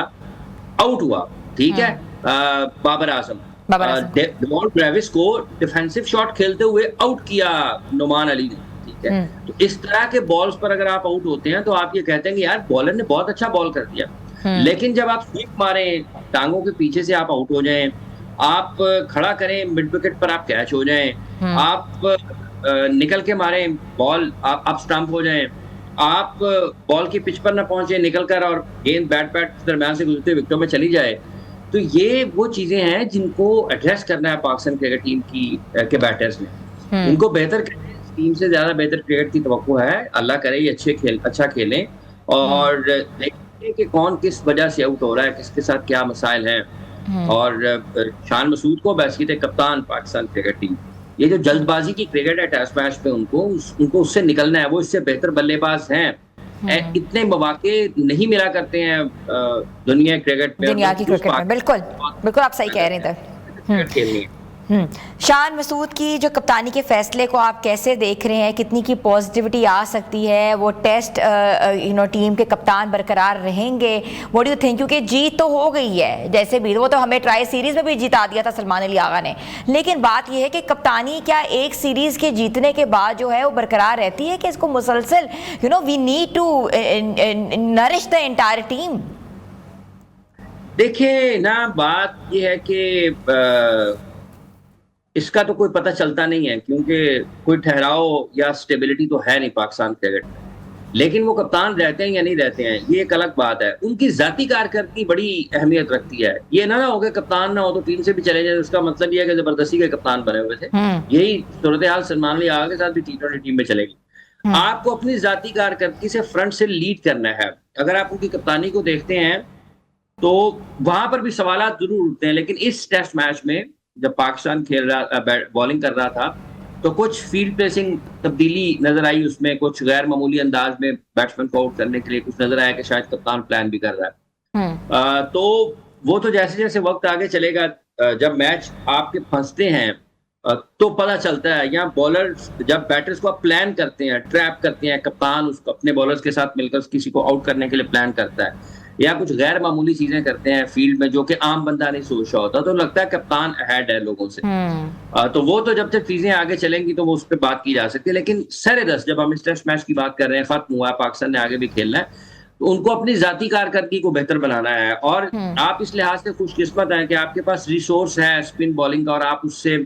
आउट हुआ, ठीक है। बाबर आजम ब्रेविस को डिफेंसिव शॉट खेलते हुए आउट किया नुमान अली ने, ठीक है। तो इस तरह के बॉल्स पर अगर आप आउट होते हैं तो आप ये कहते हैं कि यार बॉलर ने बहुत अच्छा बॉल कर दिया। लेकिन जब आप स्वीप मारें, टांगों के पीछे से आप आउट हो जाएं, आप खड़ा करें मिड विकेट पर आप कैच हो जाएं, आप निकल के मारें बॉल, आप स्टंप हो जाएं, आप बॉल की पिच पर ना पहुंचे, निकल कर और गेंद बैट दरम्यान से गुजरते विकेटों में चली जाए, तो ये वो चीजें हैं जिनको एड्रेस करना है पाकिस्तान क्रिकेट टीम के बैटर्स ने। इनको बेहतर टीम से ज्यादा बेहतर क्रिकेट की तवक्को है। अल्लाह करे ये अच्छा खेलें, और देखते हैं कि कौन किस वजह से आउट हो रहा है, किसके साथ क्या मसाइल हैं। और शान मसूद को बैसीत कप्तान पाकिस्तान क्रिकेट टीम, ये जो जल्दबाजी की क्रिकेट है टेस्ट मैच पे, उनको उससे निकलना है। वो इससे बेहतर बल्लेबाज हैं। इतने मौके नहीं मिला करते हैं दुनिया क्रिकेट में, दुनिया की क्रिकेट में। बिल्कुल बिल्कुल आप सही कह रहे थे। खेलनी। शान मसूद की जो कप्तानी के फैसले को आप कैसे देख रहे हैं, कितनी की पॉजिटिविटी आ सकती है, वो टेस्ट टीम के कप्तान बरकरार रहेंगे, व्हाट डू यू थिंक? क्योंकि जीत तो हो गई है जैसे भी, वो तो हमें ट्राई सीरीज में भी जिता दिया था सलमान अली आगा ने, लेकिन बात यह है कि कप्तानी क्या एक सीरीज के जीतने के बाद जो है वो बरकरार रहती है कि इसको मुसलसल we need to nourish the entire team? देखिए ना, बात यह है कि इसका तो कोई पता चलता नहीं है, क्योंकि कोई ठहराव या स्टेबिलिटी तो है नहीं पाकिस्तान क्रिकेट में। लेकिन वो कप्तान रहते हैं या नहीं रहते हैं, ये एक अलग बात है। उनकी जाती कारकर्दगी बड़ी अहमियत रखती है। ये ना हो गया कप्तान ना हो तो टीम से भी चले जाए, उसका मतलब ये है कि जबरदस्ती के कप्तान बने हुए थे। यही सूरत हाल सलमान अली आगा के साथ भी T20 टीम में चलेगी। आपको अपनी जाती कारकर्दगी से फ्रंट से लीड करना है। अगर आप उनकी कप्तानी को देखते हैं तो वहां पर भी सवालात जरूर उठते हैं, लेकिन इस टेस्ट मैच में जब पाकिस्तान खेल रहा बॉलिंग कर रहा था तो कुछ फील्ड प्लेसिंग तब्दीली नजर आई, उसमें कुछ गैर मामूली अंदाज में बैट्समैन को आउट करने के लिए कुछ नजर आया कि शायद कप्तान प्लान भी कर रहा है। तो वो तो जैसे जैसे वक्त आगे चलेगा, जब मैच आपके फंसते हैं तो पता चलता है। या बॉलर्स जब बैटर्स को आप प्लान करते हैं, ट्रैप करते हैं, कप्तान उसको अपने बॉलर्स के साथ मिलकर किसी को आउट करने के लिए प्लान करता है या कुछ गैर मामूली चीजें करते हैं फील्ड में जो कि आम बंदा नहीं सोच रहा होता, तो लगता है कप्तान अहेड है लोगों से। तो वो तो जब तक चीजें आगे चलेंगी तो वो उस पर बात की जा सकती है। लेकिन सरेदस्त जब हम इस टेस्ट मैच की बात कर रहे हैं, खत्म हुआ, पाकिस्तान ने आगे भी खेलना है, तो उनको अपनी जाती कारकर्दगी को बेहतर बनाना है। और आप इस लिहाज से खुशकिस्मत हैं कि आपके पास रिसोर्स है स्पिन बॉलिंग का और आप उससे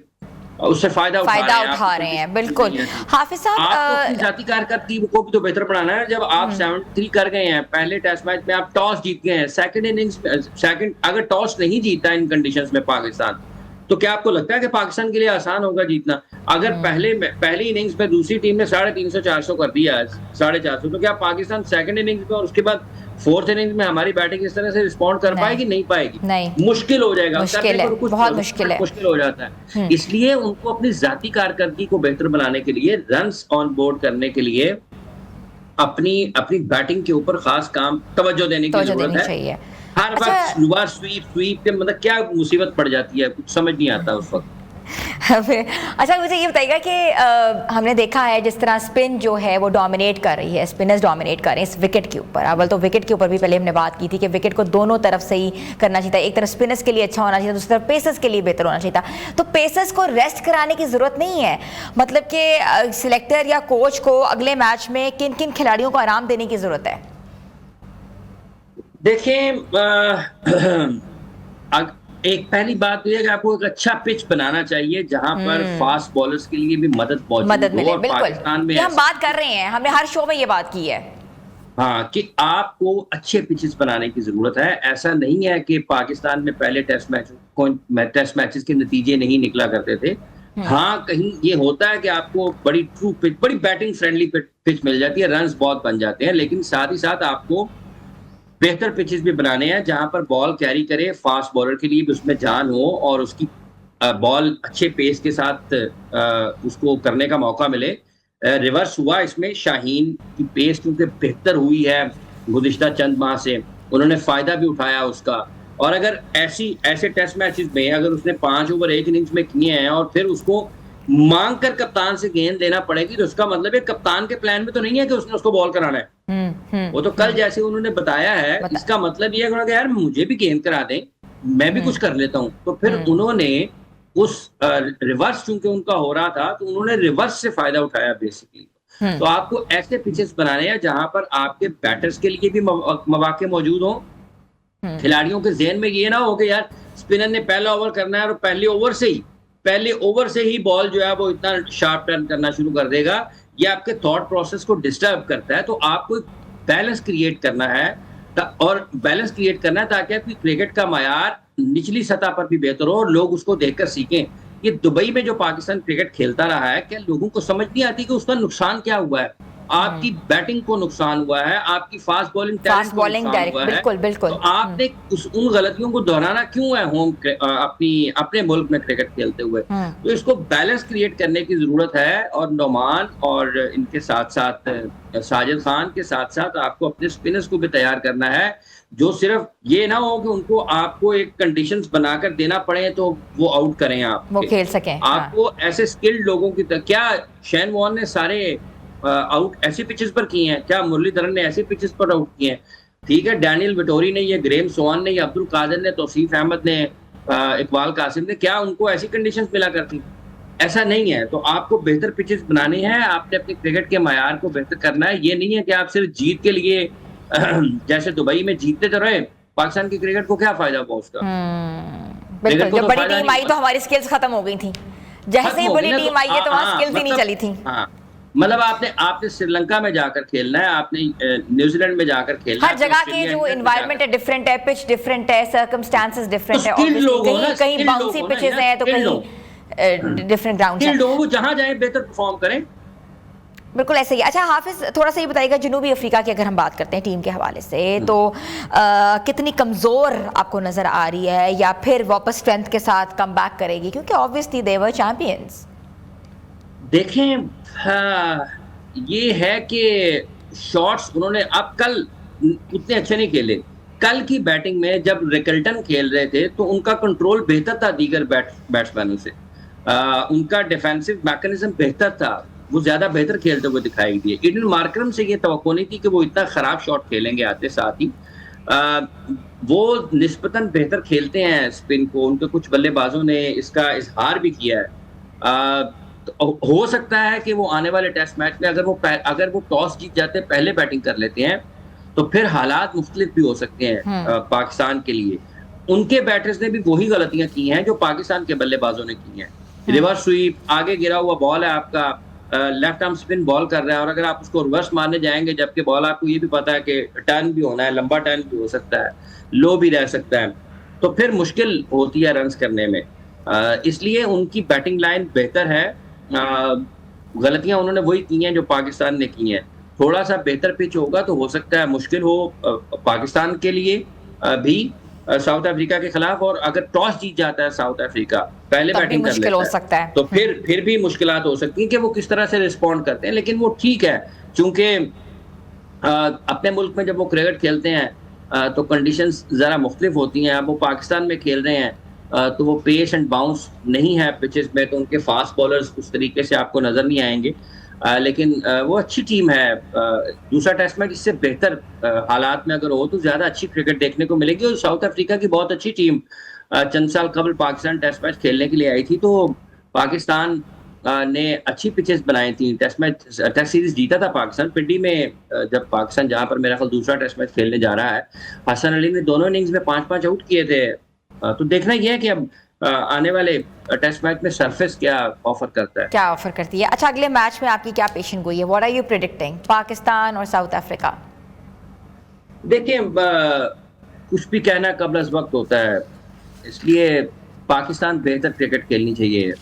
फायदा उठा रहे हैं। बिल्कुल हाफिज साहब, आपको जाती कारकर्दगी को भी तो बेहतर बनाना है। जब आप 73 कर गए हैं, पहले टेस्ट मैच में आप टॉस जीत गए हैं, सेकंड अगर टॉस नहीं जीता इन कंडीशंस में पाकिस्तान, तो क्या आपको लगता है कि पाकिस्तान के लिए आसान होगा जीतना? अगर पहली इनिंग्स में दूसरी टीम ने 350-400 कर दिया, 450, तो क्या पाकिस्तान सेकंड इनिंग्स में और उसके बाद फोर्थ इनिंग्स में हमारी बैटिंग इस तरह से रिस्पॉन्ड कर पाएगी? नहीं पाएगी। नहीं, मुश्किल हो जाएगा, बहुत मुश्किल हो जाता है। इसलिए उनको अपनी जाती कारकर्दगी को बेहतर बनाने के लिए, रन्स ऑन बोर्ड करने के लिए अपनी बैटिंग के ऊपर खास काम तवज्जो देने की जरूरत है। हर वक्त युवा स्वीप के मतलब क्या मुसीबत पड़ जाती है, कुछ समझ नहीं आता उस वक्त। अच्छा, मुझे ये बताइएगा कि हमने देखा है जिस तरह स्पिन जो है वो डोमिनेट कर रही है, स्पिनर्स डोमिनेट कर रहे हैं इस विकेट के ऊपर। अव्वल तो विकेट के ऊपर भी पहले हमने बात की थी कि विकेट को दोनों तरफ से ही करना चाहिए था, एक तरफ स्पिनर्स के लिए अच्छा होना चाहिए, दूसरी तरफ पेसर्स के लिए बेहतर होना चाहिए था। तो पेसर्स को रेस्ट कराने की जरूरत नहीं है, मतलब कि सिलेक्टर या कोच को अगले मैच में किन किन खिलाड़ियों को आराम देने की जरूरत है? देखें, एक पहली बात तो यह कि आपको एक अच्छा पिच बनाना चाहिए जहां पर फास्ट बॉलर्स के लिए भी मदद मिले। और पाकिस्तान में हम बात कर रहे हैं, हमने हर शो में ये बात की है। हाँ, कि आपको अच्छे पिचेस बनाने की जरूरत है। ऐसा नहीं है कि पाकिस्तान में पहले टेस्ट मैचेस के नतीजे नहीं निकला करते थे। हाँ, कहीं ये होता है कि आपको बड़ी ट्रू पिच, बड़ी बैटिंग फ्रेंडली पिच मिल जाती है, रन्स बहुत बन जाते हैं, लेकिन साथ ही साथ आपको बेहतर पिचेस भी बनाने हैं जहां पर बॉल कैरी करे, फास्ट बॉलर के लिए भी उसमें जान हो और उसकी बॉल अच्छे पेस के साथ उसको करने का मौका मिले। रिवर्स हुआ इसमें, शाहीन की पेस क्योंकि बेहतर हुई है गुज़िश्ता चंद माह से, उन्होंने फायदा भी उठाया उसका। और अगर ऐसे टेस्ट मैचेस में अगर उसने 5 ओवर 1 इनिंग्स में किए हैं और फिर उसको मांग कर कप्तान से गेंद लेना पड़ेगी, तो उसका मतलब है कप्तान के प्लान में तो नहीं है कि उसने उसको बॉल कराना है। वो तो कल जैसे उन्होंने बताया है, इसका मतलब ये है कि यार मुझे भी गेंद करा दें, मैं भी कुछ कर लेता हूं। तो फिर उन्होंने उस रिवर्स चूंकि उनका हो रहा था, तो उन्होंने रिवर्स से फायदा उठाया बेसिकली। तो आपको ऐसे पिचेस बनाने हैं जहां पर आपके बैटर्स के लिए भी मौके मौजूद हो, खिलाड़ियों के ज़हन में ये ना हो कि यार स्पिनर ने पहला ओवर करना है और पहले ओवर से ही बॉल जो है वो इतना शार्प टर्न करना शुरू कर देगा, ये आपके थॉट प्रोसेस को डिस्टर्ब करता है। तो आपको बैलेंस क्रिएट करना है ताकि आपकी क्रिकेट का मायार निचली सतह पर भी बेहतर हो और लोग उसको देखकर सीखें। ये दुबई में जो पाकिस्तान क्रिकेट खेलता रहा है, क्या लोगों को समझ नहीं आती कि उसका नुकसान क्या हुआ है? आपकी बैटिंग को नुकसान हुआ है, आपकी फास्ट बॉलिंग डायरेक्ट, बिल्कुल बिल्कुल। तो आपने उन गलतियों को दोहराना क्यों है अपने मुल्क में क्रिकेट खेलते हुए? तो इसको बैलेंस क्रिएट करने की जरूरत है, और नोमान और इनके साथ साथ साजिद खान के साथ साथ आपको अपने स्पिनर्स को भी तैयार करना है, जो सिर्फ ये ना हो कि उनको आपको एक कंडीशंस बनाकर देना पड़े तो वो आउट करें, आप वो खेल सकें। आपको ऐसे स्किल्ड लोगों की तरह, क्या शैन वॉर्न ने सारे आउट ऐसी पिचेस पर किए हैं? क्या मुरलीधरन ने ऐसी पिचेस पर आउट किए हैं? ठीक है, डैनियल विटोरी ने, ये ग्रेम सोहान ने, ये अब्दुल कादिर ने, तौसीफ अहमद ने, इकबाल कासिम ने, क्या उनको ऐसी कंडीशंस मिला करती? ऐसा नहीं है। तो आपको बेहतर पिचेस बनानी है, आपने अपने क्रिकेट के मायार को बेहतर करना है। ये नहीं है कि आप सिर्फ जीत के लिए जैसे दुबई में जीतते तो रहे, पाकिस्तान की क्रिकेट को क्या फायदा हुआ उसका? बिल्कुल, जब बड़ी टीम आई तो हमारी स्किल्स खत्म हो गई थी, जैसे ही बड़ी टीम आई है तो वहाँ स्किल्स ही नहीं चली थी। मतलब आपने श्रीलंका में जाकर खेलना है, आपने न्यूजीलैंड में जाकर खेलना है। हर जगह के जो एनवायरनमेंट है डिफरेंट है, पिच डिफरेंट है, सर्कमस्टेंसेस डिफरेंट है, कहीं बाउंसी पिचेस हैं तो कहीं डिफरेंट ग्राउंड है। लोग जहां जाएं बेहतर परफॉर्म करें। बिल्कुल ऐसे ही। अच्छा हाफिज, थोड़ा सा ये बताइएगा, जनूबी अफ्रीका की अगर हम बात करते हैं टीम के हवाले से, तो कितनी कमज़ोर आपको नज़र आ रही है, या फिर वापस स्ट्रेंथ के साथ कम बैक करेगी? क्योंकि ऑब्वियसली दे वर चैंपियंस। देखें, ये है कि शॉट्स उन्होंने अब कल उतने अच्छे नहीं खेले। कल की बैटिंग में जब रिकल्टन खेल रहे थे तो उनका कंट्रोल बेहतर था दीगर बैट्समैनों से, उनका डिफेंसिव मैकेनिज्म बेहतर था, वो ज्यादा बेहतर खेलते हुए दिखाई दिए। ईडन मार्करम से ये तवक्को नहीं थी कि वो इतना खराब शॉट खेलेंगे आते साथ ही। वो निस्बतन बेहतर खेलते हैं स्पिन को, उनके कुछ बल्लेबाजों ने इसका इजहार भी किया है। तो हो सकता है कि वो आने वाले टेस्ट मैच में अगर वो टॉस जीत जाते हैं, पहले बैटिंग कर लेते हैं, तो फिर हालात मुख्तलिफ भी हो सकते हैं पाकिस्तान के लिए। उनके बैटर्स ने भी वही गलतियां की हैं जो पाकिस्तान के बल्लेबाजों ने की हैं। रिवर्स स्वीप, आगे गिरा हुआ बॉल है आपका, लेफ्ट आर्म स्पिन बॉल कर रहा है, और अगर आप उसको रिवर्स मारने जाएंगे, जबकि बॉल आपको ये भी पता है कि टर्न भी होना है, लंबा टर्न भी हो सकता है, लो भी रह सकता है, तो फिर मुश्किल होती है रन्स करने में। इसलिए उनकी बैटिंग लाइन बेहतर है। गलतियां उन्होंने वही की हैं जो पाकिस्तान ने की हैं। थोड़ा सा बेहतर पिच होगा तो हो सकता है मुश्किल हो पाकिस्तान के लिए भी साउथ अफ्रीका के खिलाफ, और अगर टॉस जीत जाता है साउथ अफ्रीका, पहले बैटिंग कर लेता है, तो फिर भी मुश्किलात हो सकती हैं कि वो किस तरह से रिस्पॉन्ड करते हैं। लेकिन वो ठीक है, चूंकि अपने मुल्क में जब वो क्रिकेट खेलते हैं तो कंडीशंस ज़रा मुख्तलिफ होती हैं। अब वो पाकिस्तान में खेल रहे हैं तो वो पेस एंड बाउंस नहीं है पिचेस में, तो उनके फास्ट बॉलर्स उस तरीके से आपको नज़र नहीं आएंगे। लेकिन वो अच्छी टीम है। दूसरा टेस्ट मैच इससे बेहतर हालात में अगर हो तो ज़्यादा अच्छी क्रिकेट देखने को मिलेगी। और साउथ अफ्रीका की बहुत अच्छी टीम चंद साल कबल पाकिस्तान टेस्ट मैच खेलने के लिए आई थी, तो पाकिस्तान ने अच्छी पिचेस बनाई थी। टेस्ट सीरीज जीता था पाकिस्तान पिंडी में, जब पाकिस्तान जहाँ पर मेरा ख्याल दूसरा टेस्ट मैच खेलने जा रहा है। हसन अली ने दोनों इनिंग्स में 5-5 आउट किए थे। तो देखना यह है कि अब आने वाले टेस्ट मैच में सरफेस क्या ऑफर करता है, क्या ऑफर करती है। अच्छा, अगले मैच में आपकी क्या पेशन गोई है? What are you predicting, Pakistan और साउथ अफ्रीका? देखिए, कुछ भी कहना कबल अज़ वक्त होता है, इसलिए पाकिस्तान बेहतर क्रिकेट खेलनी चाहिए।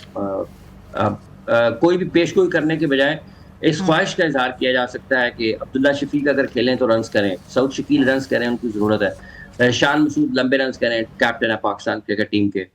कोई भी पेशगोई करने के बजाय इस ख्वाहिश का इजहार किया जा सकता है कि अब्दुल्ला शफीक अगर खेलें तो रन्स करें, सऊद शकील रन्स करें, उनकी ज़रूरत है, शान मसूद लंबे रन्स करें, कैप्टन है पाकिस्तान क्रिकेट टीम के।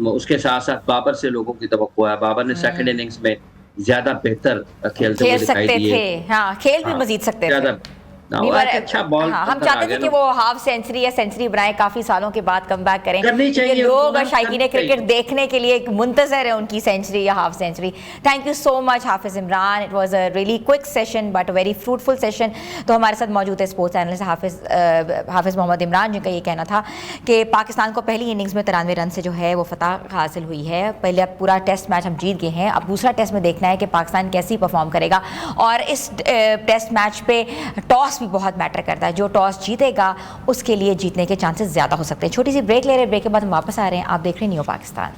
उसके साथ साथ बाबर से लोगों की तवक्को है। बाबर ने सेकंड इनिंग्स में ज्यादा बेहतर खेलते हुए दिखाई दिए। हाँ, खेल भी मजीद सकते थे। अच्छा बॉल, हम चाहते थे कि वो हाफ सेंचुरी या सेंचुरी बनाए, काफी सालों के बाद कमबैक करें, क्योंकि लोग और शायकीन क्रिकेट देखने के लिए मुंतजर है उनकी सेंचुरी या half century. Thank you so much Hafiz Imran, it was a really quick session but a very fruitful session. तो हमारे साथ मौजूद है स्पोर्ट्स एनालिस्ट हाफिज मोहम्मद इमरान, जिनका ये कहना था कि पाकिस्तान को पहली इनिंग्स में 93 रन से जो है वो फतह हासिल हुई है। पहले पूरा टेस्ट मैच हम जीत गए हैं, अब दूसरा टेस्ट में देखना है कि पाकिस्तान कैसी परफॉर्म करेगा। और इस टेस्ट मैच पे टॉस भी बहुत मैटर करता है, जो टॉस जीतेगा उसके लिए जीतने के चांसेस ज्यादा हो सकते हैं। छोटी सी ब्रेक ले रहे हैं, ब्रेक के बाद हम वापस आ रहे हैं। आप देख रहे हैं new Pakistan.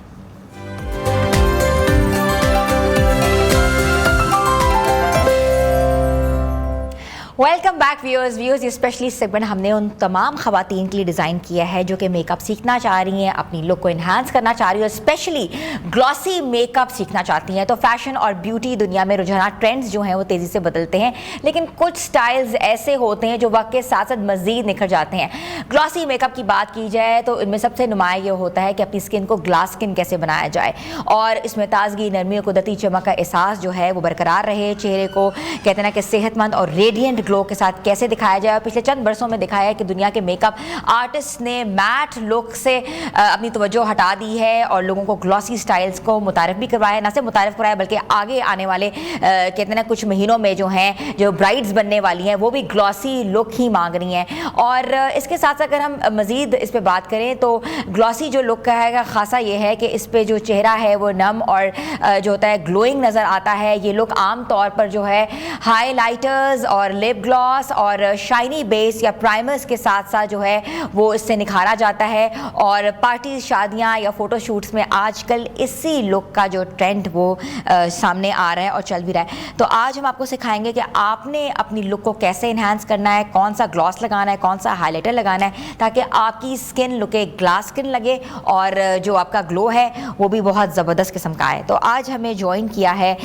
Welcome back viewers ये स्पेशली सेगमेंट हमने उन तमाम खवातीन के लिए डिज़ाइन किया है जो कि मेकअप सीखना चाह रही हैं, अपनी लुक को इन्हांस करना चाह रही है और स्पेशली ग्लॉसी मेकअप सीखना चाहती हैं। तो फैशन और ब्यूटी दुनिया में रुझान ट्रेंड्स जो हैं वो तेज़ी से बदलते हैं, लेकिन कुछ स्टाइल्स ऐसे होते हैं जो वक्त के साथ साथ मज़ीद निखर जाते हैं। ग्लॉसी मेकअप की बात की जाए तो इनमें सबसे नुमाया ये होता है कि अपनी स्किन को ग्लास स्किन कैसे बनाया जाए और इसमें ताजगी, नरमी और कुदरती चमक का एहसास जो है वो बरकरार रहे। चेहरे को कहते हैं ना कि सेहतमंद और रेडिएंट ग्लो के साथ कैसे दिखाया जाए। और पिछले चंद बरसों में दिखाया है कि दुनिया के मेकअप आर्टिस्ट ने मैट लुक से अपनी तवज्जो हटा दी है और लोगों को ग्लॉसी स्टाइल्स को मुतारिफ भी करवाया, ना सिर्फ मुतारिफ कराया बल्कि आगे आने वाले कहते हैं ना कुछ महीनों में जो हैं जो ब्राइड्स बनने वाली हैं वो भी ग्लॉसी लुक ही मांग रही हैं। और इसके साथ साथ अगर हम मज़ीद इस पर बात करें तो ग्लॉसी जो लुक का है खासा ये है कि इस पर जो चेहरा है वो नम और जो होता है ग्लोइंग नज़र आता है। ये लुक आम तौर पर जो है हाईलाइटर्स और लिप ग्लॉस और शाइनी बेस या प्राइमर्स के साथ साथ जो है वो इससे निखारा जाता है। और पार्टी, शादियां या फोटो शूट्स में आजकल इसी लुक का जो ट्रेंड वो सामने आ रहा है और चल भी रहा है। तो आज हम आपको सिखाएंगे कि आपने अपनी लुक को कैसे इन्हांस करना है, कौन सा ग्लॉस लगाना है, कौन सा हाइलाइटर लगाना है ताकि आपकी स्किन लुक एक ग्लास स्किन लगे और जो आपका ग्लो है वो भी बहुत ज़बरदस्त किस्म का है। तो आज हमें ज्वाइन किया है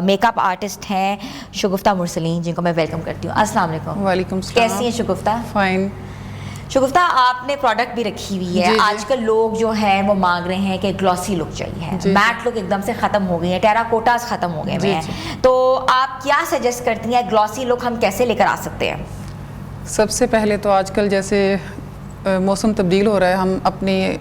मेकअप आर्टिस्ट हैं शगुफ्ता मुरसलीन, जिनको मैं वेलकम करती हूँ। अस्सलाम वालेकुम। वालेकुम सलाम। कैसी हैं शगुफ्ता? फाइन। शगुफ्ता, आपने प्रोडक्ट भी रखी हुई है। जी, आजकल लोग जो हैं वो मांग रहे हैं कि ग्लॉसी लुक चाहिए, मैट लुक एकदम से ख़त्म हो गई है, टेराकोटास ख़त्म हो गए हैं। तो आप क्या सजेस्ट करती हैं, ग्लॉसी लुक हम कैसे लेकर आ सकते हैं? सबसे पहले तो आजकल जैसे मौसम तब्दील हो रहा है, हम अपने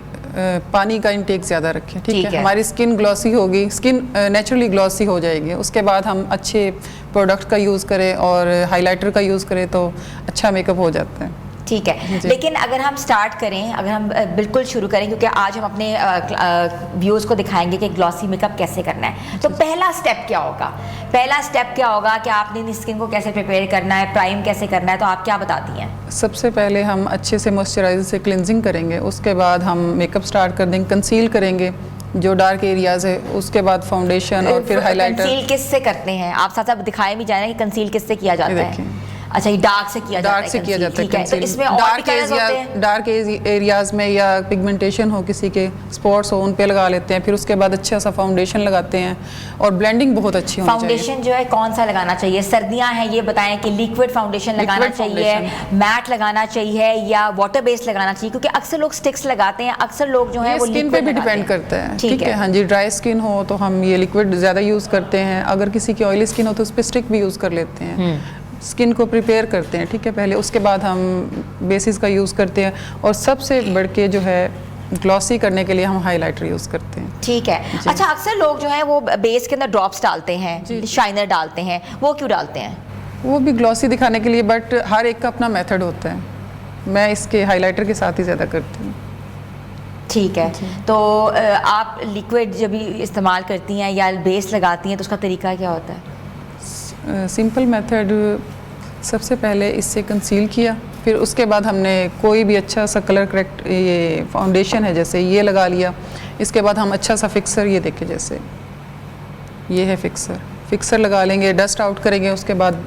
पानी का इंटेक ज़्यादा रखें, ठीक है? हमारी स्किन ग्लॉसी होगी, स्किन नेचुरली ग्लॉसी हो जाएगी। उसके बाद हम अच्छे प्रोडक्ट का यूज़ करें और हाइलाइटर का यूज़ करें तो अच्छा मेकअप हो जाता है। ठीक है, लेकिन अगर हम स्टार्ट करें, अगर हम बिल्कुल शुरू करें, क्योंकि आज हम अपने व्यूअर्स को दिखाएंगे कि ग्लॉसी मेकअप कैसे करना है, तो पहला स्टेप क्या होगा? पहला स्टेप क्या होगा कि आपने अपनी स्किन को कैसे प्रिपेयर करना है, प्राइम कैसे करना है, तो आप क्या बताती हैं? सबसे पहले हम अच्छे से मॉइस्चराइजर से क्लिनजिंग करेंगे, उसके बाद हम मेकअप स्टार्ट कर देंगे, कंसील करेंगे जो डार्क एरियाज है, उसके बाद फाउंडेशन और फिर हाइलाइटर। कंसील किससे करते हैं आप? साथ साथ दिखाए भी जाए कि कंसील किससे किया जाता है? अच्छा, ये डार्क से किया जाता है। डार्क से किया जाता है। ठीक है, तो इसमें डार्क एरियाज में या पिगमेंटेशन हो, किसी के स्पॉट्स हो, उन पे लगा लेते हैं। फिर उसके बाद अच्छा सा फाउंडेशन लगाते हैं और ब्लेंडिंग बहुत अच्छी होनी चाहिए। फाउंडेशन जो है कौन सा लगाना चाहिए? सर्दियां हैं, ये बताएं कि लिक्विड फाउंडेशन लगाना चाहिए, मैट लगाना चाहिए या वाटर बेस्ड लगाना चाहिए? क्योंकि अक्सर लोग स्टिक्स लगाते हैं, अक्सर लोग जो है वो स्किन पे भी डिपेंड करता है। ठीक है, हाँ जी। ड्राई स्किन हो तो हम ये लिक्विड ज़्यादा यूज़ करते हैं, अगर किसी की ऑयली स्किन हो तो उस पर स्टिक भी यूज़ कर लेते हैं। स्किन को प्रिपेयर करते हैं, ठीक है, पहले। उसके बाद हम बेसिस का यूज़ करते हैं और सबसे बढ़ के जो है ग्लॉसी करने के लिए हम हाइलाइटर यूज़ करते हैं। ठीक है। अच्छा, अक्सर लोग जो है वो बेस के अंदर ड्रॉप्स डालते हैं, शाइनर डालते हैं, वो क्यों डालते हैं? वो भी ग्लॉसी दिखाने के लिए, बट हर एक का अपना मेथड होता है। मैं इसके हाइलाइटर के साथ ही ज़्यादा करती हूँ। ठीक है, तो आप लिक्विड जब भी इस्तेमाल करती हैं या बेस लगाती हैं तो उसका तरीका क्या होता है? सिंपल मेथड, सबसे पहले इससे कंसील किया, फिर उसके बाद हमने कोई भी अच्छा सा कलर करेक्ट ये फाउंडेशन है जैसे ये लगा लिया। इसके बाद हम अच्छा सा फिक्सर, ये देखें जैसे ये है फिक्सर लगा लेंगे, डस्ट आउट करेंगे। उसके बाद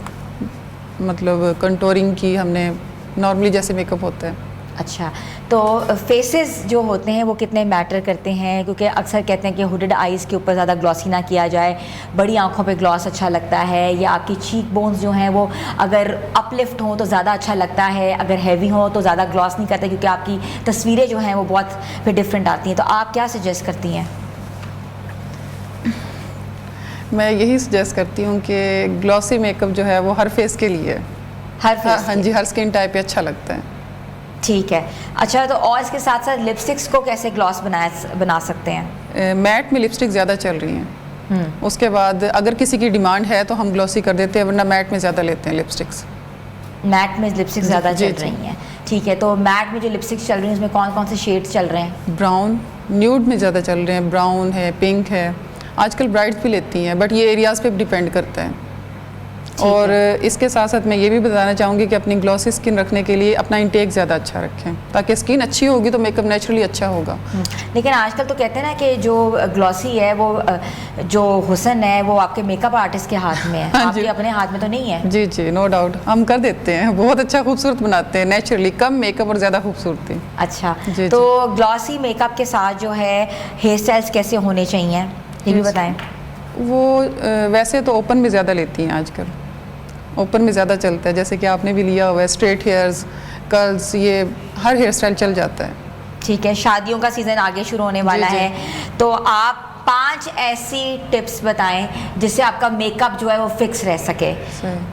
मतलब कंटूरिंग की हमने नॉर्मली जैसे मेकअप होता है। अच्छा, तो फेसेस जो होते हैं वो कितने मैटर करते हैं? क्योंकि अक्सर कहते हैं कि हुडेड आइज़ के ऊपर ज़्यादा ग्लॉसी ना किया जाए, बड़ी आंखों पे ग्लॉस अच्छा लगता है, या आपकी चीक बोन्स जो हैं वो अगर अपलिफ्ट हों तो ज़्यादा अच्छा लगता है, अगर हैवी हों तो ज़्यादा ग्लॉस नहीं करता, क्योंकि आपकी तस्वीरें जो हैं वो बहुत फिर डिफरेंट आती हैं। तो आप क्या सजेस्ट करती हैं? मैं यही सजेस्ट करती हूँ कि ग्लॉसी मेकअप जो है वो हर फेस के लिए, हर फेस? हाँ जी, हर स्किन टाइप पे अच्छा लगता है। ठीक है। अच्छा, तो और इसके साथ साथ लिपस्टिक्स को कैसे ग्लॉस बना सकते हैं? मैट में लिपस्टिक ज़्यादा चल रही हैं। उसके बाद अगर किसी की डिमांड है तो हम ग्लॉसी कर देते हैं, वरना मैट में ज़्यादा लेते हैं लिपस्टिक्स। मैट में लिपस्टिक ज़्यादा चल रही हैं, ठीक है। तो मैट में जो लिपस्टिक्स चल रही हैं उसमें कौन कौन से शेड्स चल रहे हैं? ब्राउन, न्यूड में ज़्यादा चल रहे हैं, ब्राउन है, पिंक है। आजकल ब्राइड्स भी लेती हैं, बट ये एरियाज़ पे डिपेंड करता है। और इसके साथ साथ मैं ये भी बताना चाहूँगी कि अपनी ग्लॉसी स्किन रखने के लिए अपना इंटेक ज़्यादा अच्छा रखें, ताकि स्किन अच्छी होगी तो मेकअप नेचुरली अच्छा होगा। लेकिन आजकल तो कहते हैं ना कि जो ग्लॉसी है वो जो हुस्न है वो आपके मेकअप आर्टिस्ट के हाथ में है, आपके अपने हाथ में तो नहीं है। जी जी, नो डाउट, हम कर देते हैं, बहुत अच्छा खूबसूरत बनाते हैं नेचुरली, कम मेकअप और ज़्यादा खूबसूरती। अच्छा, जी, तो ग्लॉसी मेकअप के साथ जो है हेयर स्टाइल्स कैसे होने चाहिए ये भी बताएं। वो वैसे तो ओपन में ज़्यादा लेती हैं आजकल, ओपन में ज़्यादा चलता है, जैसे कि आपने भी लिया हुआ है स्ट्रेट हेयर्स, कर्ल्स, ये हर हेयर स्टाइल चल जाता है। ठीक है, शादियों का सीज़न आगे शुरू होने वाला है, तो आप 5 ऐसी टिप्स बताएं जिससे आपका मेकअप जो है वो फिक्स रह सके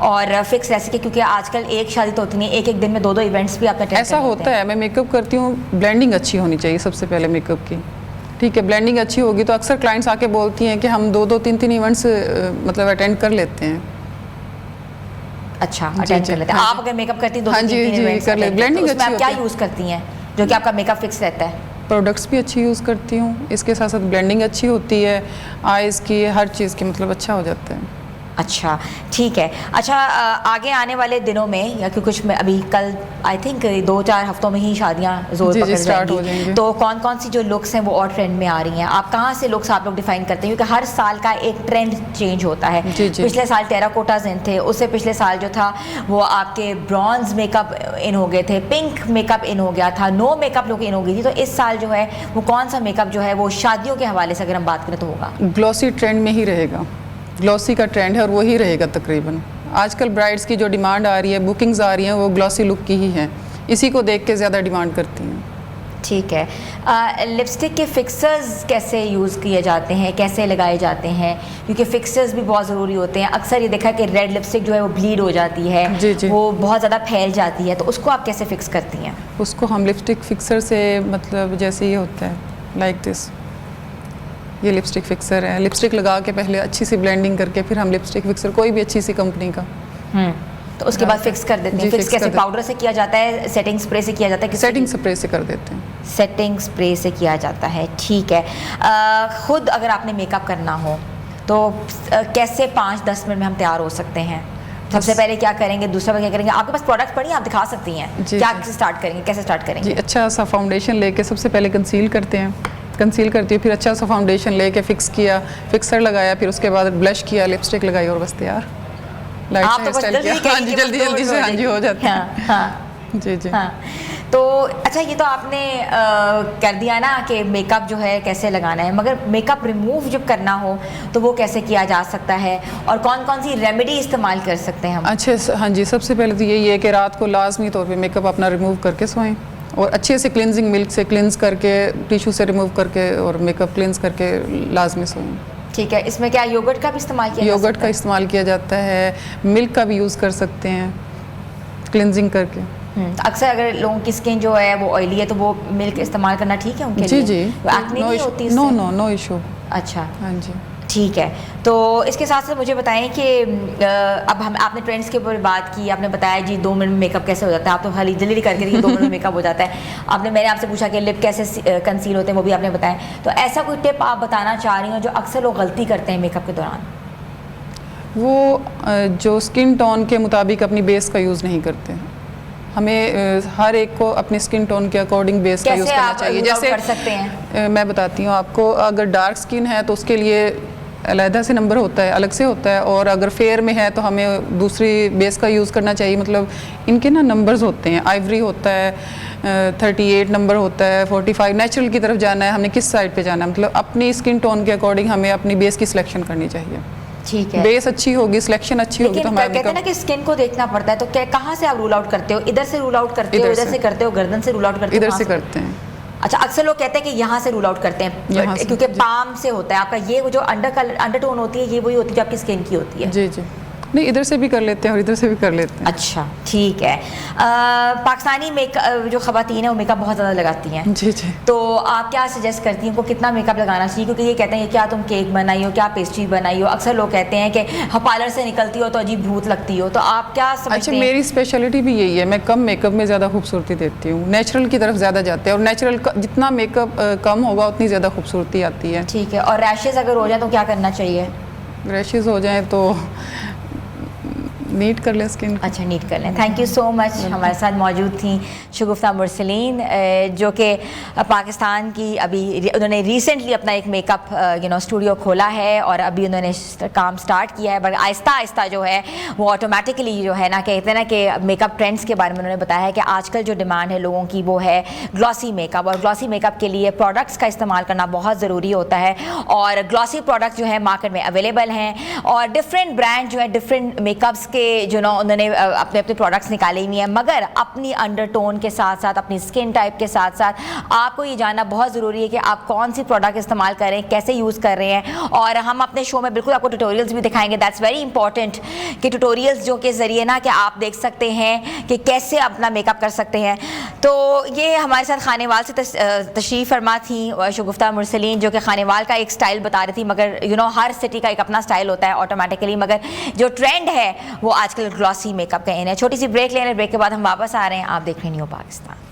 और फिक्स रह सके, क्योंकि आजकल एक शादी तो होती नहीं, एक दिन में 2 इवेंट्स भी आपने ऐसा होता है। मैं मेकअप करती हूँ, ब्लेंडिंग अच्छी होनी चाहिए सबसे पहले मेकअप की, ठीक है, ब्लेंडिंग अच्छी होगी तो अक्सर क्लाइंट्स आके बोलती हैं कि हम 2-2, 3-3 इवेंट्स मतलब अटेंड कर लेते हैं। अच्छा, अटेंड कर लेते हैं आप? अगर मेकअप करती हैं 2-3 इवेंट्स कर लेते हैं, ब्लेंडिंग अच्छी होती है। आप क्या यूज़ करती हैं जो कि आपका मेकअप फिक्स रहता है? प्रोडक्ट्स भी अच्छी यूज़ करती हूँ, इसके साथ साथ ब्लेंडिंग अच्छी होती है, आइज़ की, हर चीज़ की, मतलब अच्छा हो जाता है। अच्छा, ठीक है। अच्छा, आगे आने वाले दिनों में या कि कुछ में अभी कल आई थिंक 2-4 हफ्तों में ही शादियां जोर पकड़ स्टार्ट हो जाएंगी, तो कौन कौन सी जो लुक्स हैं वो और ट्रेंड में आ रही हैं? आप कहाँ से लुक्स आप लोग डिफाइन करते हैं, क्योंकि हर साल का एक ट्रेंड चेंज होता है। पिछले साल टेराकोटाज इन थे, उससे पिछले साल जो था वो आपके ब्रॉन्ज मेकअप इन हो गए थे, पिंक मेकअप इन हो गया था, नो मेकअप लुक इन हो गई थी। तो इस साल जो है वो कौन सा मेकअप जो है वो शादियों के हवाले से अगर हम बात करें तो होगा? ग्लॉसी ट्रेंड में ही रहेगा, ग्लॉसी का ट्रेंड है और वही रहेगा तकरीबन। आजकल ब्राइड्स की जो डिमांड आ रही है, बुकिंग्स आ रही हैं, वो ग्लॉसी लुक की ही हैं, इसी को देख के ज़्यादा डिमांड करती हैं। ठीक है। लिपस्टिक के फिक्सर्स कैसे यूज़ किए जाते हैं, कैसे लगाए जाते हैं? क्योंकि फिक्सर्स भी बहुत ज़रूरी होते हैं। अक्सर ये देखा कि रेड लिपस्टिक जो है वो ब्लीड हो जाती है, जी। वो बहुत ज़्यादा फैल जाती है, तो उसको आप कैसे फिक्स करती हैं? उसको हम लिपस्टिक फिक्सर से, मतलब जैसे ये होता है लाइक दिस, ये लिपस्टिक फिक्सर है, लिपस्टिक लगा के पहले अच्छी सी ब्लेंडिंग करके फिर हम लिपस्टिक फिक्सर कोई भी अच्छी सी कंपनी का तो उसके बाद फिक्स कर देते हैं। फिक्स कैसे? पाउडर से किया जाता है, सेटिंग स्प्रे से किया जाता है? सेटिंग स्प्रे से कर देते हैं। सेटिंग स्प्रे से किया जाता है, ठीक है। खुद अगर आपने मेकअप करना हो तो कैसे 5-10 मिनट में हम तैयार हो सकते हैं? सबसे पहले क्या करेंगे, दूसरा क्या करेंगे? आपके पास प्रोडक्ट पड़ी, आप दिखा सकती हैं क्या स्टार्ट करेंगे, कैसे स्टार्ट करेंगे? जी, अच्छा सा फाउंडेशन लेके सबसे पहले कंसील करते हैं, कंसील करती हूँ, फिर अच्छा सा फाउंडेशन लेके फिक्स किया, फिक्सर लगाया, फिर उसके बाद ब्लश किया, लिपस्टिक लगाई और बस तैयार। आप तो बस जल्दी से हाँ जी हो जाता है। हाँ जी जी हाँ। तो अच्छा, ये तो आपने कर दिया ना कि मेकअप जो है कैसे लगाना है, मगर मेकअप रिमूव जब करना हो तो वो कैसे किया जा सकता है और कौन कौन सी रेमेडी इस्तेमाल कर सकते हैं हम? अच्छे हाँ जी, सबसे पहले तो यही है कि रात को लाजमी तौर पे मेकअप अपना रिमूव करके सोएं और अच्छे से क्लिनजिंग मिल्क से क्लिनज करके, टिश्यू से रिमूव करके और मेकअप क्लिनज करके लाजमी सोएं। ठीक है। इसमें क्या योगर्ट का भी इस्तेमाल किया योगर्ट का इस्तेमाल किया जाता है, मिल्क का भी यूज़ कर सकते हैं क्लिनजिंग करके। अक्सर अगर लोगों की स्किन जो है वो ऑयली है तो वो मिल्क इस्तेमाल करना ठीक है उनके लिए? जी एक्ने नहीं होती इससे? No issue. अच्छा, हाँ जी, ठीक है। तो इसके साथ साथ मुझे बताएं कि अब हम आपने ट्रेंड्स के ऊपर बात की, आपने बताया जी 2 मिनट में मेकअप कैसे हो जाता है, आप तो खाली जल्दी करके 2 मिनट में मेकअप हो जाता है। मैंने आपसे पूछा कि लिप कैसे कंसील होते हैं, वो भी आपने बताया। तो ऐसा कोई टिप आप बताना चाह रही हो जो अक्सर लोग गलती करते हैं मेकअप के दौरान? वो जो स्किन टोन के मुताबिक अपनी बेस का यूज़ नहीं करते हैं। हमें हर एक को अपने स्किन टोन के अकॉर्डिंग बेस का यूज़ करना चाहिए। जैसे कर सकते हैं? मैं बताती हूँ आपको, अगर डार्क स्किन है तो उसके लिए अलहदा से नंबर होता है, अलग से होता है, और अगर फेयर में है तो हमें दूसरी बेस का यूज़ करना चाहिए। मतलब इनके ना नंबर्स होते हैं, आइवरी होता है 38 नंबर होता है, 45। नेचुरल की तरफ जाना है, हमने किस साइड पे जाना है, मतलब अपनी स्किन टोन के अकॉर्डिंग हमें अपनी बेस की सिलेक्शन करनी चाहिए। ठीक है, बेस अच्छी होगी, सिलेक्शन अच्छी होगी तो हमारा कहते हैं ना कि स्किन को देखना पड़ता है, तो क्या कहाँ से आप रूल आउट करते हो? इधर से रूल आउट करते हो, इधर से करते हो, गर्दन से रूल आउट करते हो? इधर से करते हैं। अच्छा, अक्सर लोग कहते हैं कि यहाँ से रूल आउट करते हैं क्योंकि पाम से होता है आपका, ये वो जो अंडरटोन होती है ये वही होती है जो आपकी स्किन की होती है। जी जी, नहीं इधर से भी कर लेते हैं और इधर से भी कर लेते हैं। अच्छा, ठीक है। पाकिस्तानी मेकअप जो ख़वातीन है वो मेकअप बहुत ज़्यादा लगाती हैं। जी जी, तो आप क्या सजेस्ट करती हैं उनको कितना मेकअप लगाना चाहिए? क्योंकि ये कहते हैं कि क्या तुम केक बनाई हो, क्या पेस्ट्री बनाई हो। अक्सर लोग कहते हैं कि पार्लर से निकलती हो तो अजीब भूत लगती हो, तो आप क्या समझते हैं? अच्छा, मेरी स्पेशलिटी भी यही है, मैं कम मेकअप में ज़्यादा खूबसूरती देती हूँ, नेचुरल की तरफ ज़्यादा जाते हैं, और नेचुरल जितना मेकअप कम होगा उतनी ज़्यादा खूबसूरती आती है। ठीक है। और रैशेज़ अगर हो जाए तो क्या करना चाहिए? रैशेज़ हो जाएँ तो नीट कर ले स्किन। अच्छा, नीट कर लें। Thank you so much. हमारे साथ मौजूद थी शगुफ्ता मुरसलीन, जो कि पाकिस्तान की अभी उन्होंने रिसेंटली अपना एक मेकअप स्टूडियो खोला है और अभी उन्होंने काम स्टार्ट किया है, बट आहिस्ता आहिस्ता जो है वो ऑटोमेटिकली जो है ना, कहते हैं ना कि मेकअप ट्रेंड्स के बारे में उन्होंने बताया है कि आजकल जो डिमांड है लोगों की वो है ग्लॉसी मेकअप, और ग्लॉसी मेकअप के लिए प्रोडक्ट्स का इस्तेमाल करना बहुत ज़रूरी होता है। और ग्लॉसी प्रोडक्ट जो है मार्केट में अवेलेबल हैं और डिफरेंट ब्रांड जो है डिफरेंट मेकअप्स के जो ना उन्होंने अपने अपने प्रोडक्ट्स निकाले हुए हैं, मगर अपनी अंडरटोन के साथ साथ अपनी स्किन टाइप के साथ साथ आपको ये जानना बहुत ज़रूरी है कि आप कौन सी प्रोडक्ट इस्तेमाल कर रहे हैं, कैसे यूज़ कर रहे हैं। और हम अपने शो में बिल्कुल आपको ट्यूटोरियल्स भी दिखाएंगे, दैट्स वेरी इंपॉर्टेंट, कि ट्यूटोरियल्स जो के ज़रिए ना कि आप देख सकते हैं कि कैसे अपना मेकअप कर सकते हैं। तो ये हमारे साथ खानेवाल से तशरीफ़ फरमा थी शगुफ्ता मुरसलीन, जो कि खानेवाल का एक स्टाइल बता रही थी, मगर हर सिटी का एक अपना स्टाइल होता है ऑटोमेटिकली, मगर जो ट्रेंड है वो आजकल ग्लॉसी मेकअप का इन है। छोटी सी ब्रेक ले रहे हैं, ब्रेक के बाद हम वापस आ रहे हैं। आप देख रहे हैं new Pakistan.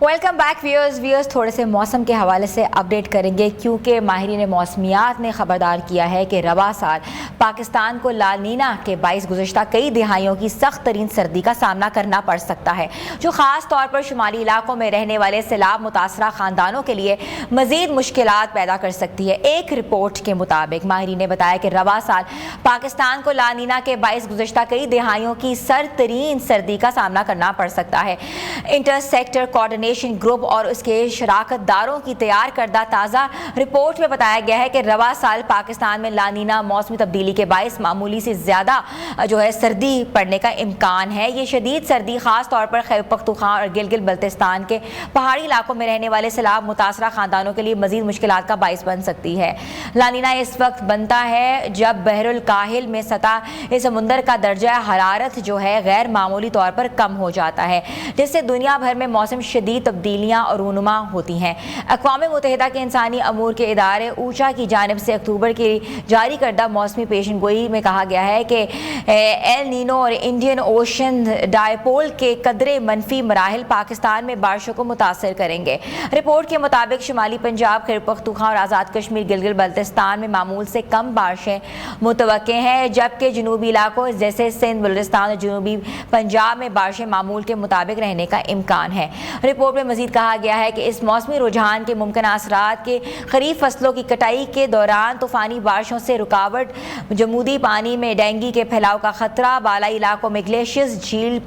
Welcome back viewers. थोड़े से मौसम के हवाले से अपडेट करेंगे, क्योंकि माहिरीन मौसमियात ने ख़बरदार किया है कि रवा साल पाकिस्तान को ला नीना के बाइस गुज़श्ता कई दिहाइयों की सख्त तरीन सर्दी का सामना करना पड़ सकता है, जो ख़ास तौर पर शुमाली इलाकों में रहने वाले सैलाब मुतासरा ख़ानदानों के लिए मज़ीद मुश्किलात पैदा कर सकती है। एक रिपोर्ट के मुताबिक माहिरीन ने बताया कि रवा साल पाकिस्तान को ला नीना के बाइस गुज़श्ता कई दिहाइयों की सरतरीन सर्दी का सामना करना पड़ सकता है। इंटर सेक्टर कोऑर्डिनेशन ग्रुप और उसके शराकतदारों की तैयार करदा ताज़ा रिपोर्ट में बताया गया है कि रवा साल पाकिस्तान में लानीना मौसमी तब्दीली के बायस मामूली से ज़्यादा जो है सर्दी पड़ने का इम्कान है। ये शदीद सर्दी ख़ास तौर पर खैबर पख्तूनख्वा और गिलगित बल्तिस्तान के पहाड़ी इलाकों में रहने वाले सैलाब मुतासरा ख़ानदानों के लिए मज़ीद मुश्किलात का बायस बन सकती है। लानीना इस वक्त बनता है जब बहरुल काहिल में सतह समुंदर का दर्जा हरारत जो है गैर मामूली तौर पर कम हो जाता है, जिससे दुनिया भर में मौसम शदीद तब्दीलियाँ और रूनुमा होती हैं। अक़वाम मुत्तहिदा के इंसानी अमूर के इदारे ऊचा की जानिब से अक्टूबर की जारी करदा मौसमी पेशन गोई में कहा गया है कि एल नीनो और इंडियन ओशन डायपोल के कदरे मनफी मराहिल पाकिस्तान में बारिशों को मुतासर करेंगे। रिपोर्ट के मुताबिक शुमाली पंजाब, खैबर पख्तूनख्वा और आज़ाद कश्मीर, गिलगित बल्तिस्तान में मामूल से कम बारिशें मुतवक्के हैं, जबकि जनूबी इलाकों जैसे सिंध, बलूचिस्तान और जनूबी पंजाब में बारिशें मामूल के मुताबिक रहने का इम्कान है। रिपोर्ट में मजीद कहा गया है कि इस मौसमी रुझान के मुमकिन असरात के खरीफ फसलों की कटाई के दौरान तूफ़ानी बारिशों से रुकावट, जमूदी पानी में डेंगू के फैलाव का खतरा, बालाई इलाकों में ग्लेशियर्स झील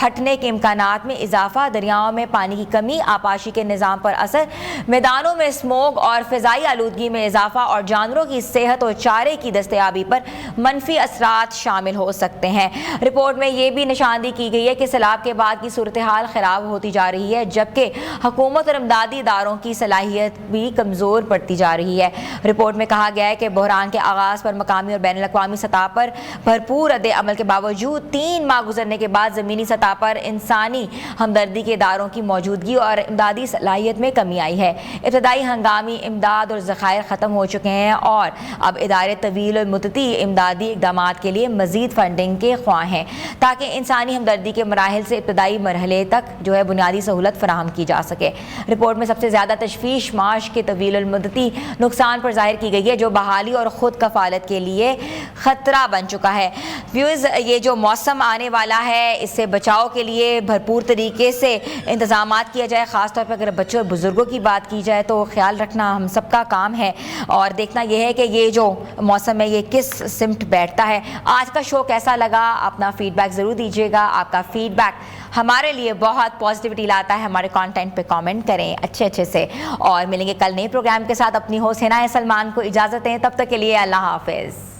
फटने के इम्कानात में इजाफा, दरियाओं में पानी की कमी, आपाशी के निज़ाम पर असर, मैदानों में स्मोग और फ़िज़ाई आलूदगी में इजाफा और जानवरों की सेहत और चारे की दस्तयाबी पर मनफी असरात शामिल हो सकते हैं। रिपोर्ट में यह भी निशानदी की गई है कि सैलाब के बाद की सूरत हाल ख़राब होती जा रही है, जबकि हुकूमत और इमदादी इदारों की सलाहियत भी कमज़ोर पड़ती जा रही है। रिपोर्ट में कहा गया है कि बहरान के आगाज़ पर मकामी और बैनुल अक़वामी सतह पर भरपूर रद्द अमल के बावजूद 3 माह गुजरने के बाद ज़मीनी सतह पर इंसानी हमदर्दी के इदारों की मौजूदगी और इमदादी सलाहियत में कमी आई है। इब्तदाई हंगामी इमदाद और ज़खायर ख़त्म हो चुके हैं और अब इदारे तवील और मुद्दती इमदादी इक़दाम के लिए मज़ीद फंडिंग के ख्वाह हैं, ताकि इंसानी हमदर्दी के मराहिल से इब्तदाई मरहले तक जो है बुनियादी सहूलत फराहम की जा सके। रिपोर्ट में सबसे ज़्यादा तशवीश माश के तवील और मुद्दती नुकसान पर जाहिर की गई है, जो बहाली और ख़ुद कफ़ालत के लिए ख़तरा बन चुका है। व्यूज़, ये जो मौसम आने वाला है इससे बचाव के लिए भरपूर तरीके से इंतज़ामात किया जाए। ख़ास तौर पर अगर बच्चों और बुज़ुर्गों की बात की जाए तो ख्याल रखना हम सबका काम है और देखना यह है कि ये जो मौसम है ये किस सिमट बैठता है। आज का शो कैसा लगा, अपना फ़ीडबैक ज़रूर दीजिएगा। आपका फ़ीडबैक हमारे लिए बहुत पॉजिटिविटी लाता है। हमारे कंटेंट पे कमेंट करें अच्छे से, और मिलेंगे कल नए प्रोग्राम के साथ। अपनी होस्ट हिना सलमान को इजाज़त दें, तब तक के लिए अल्लाह हाफ़िज़।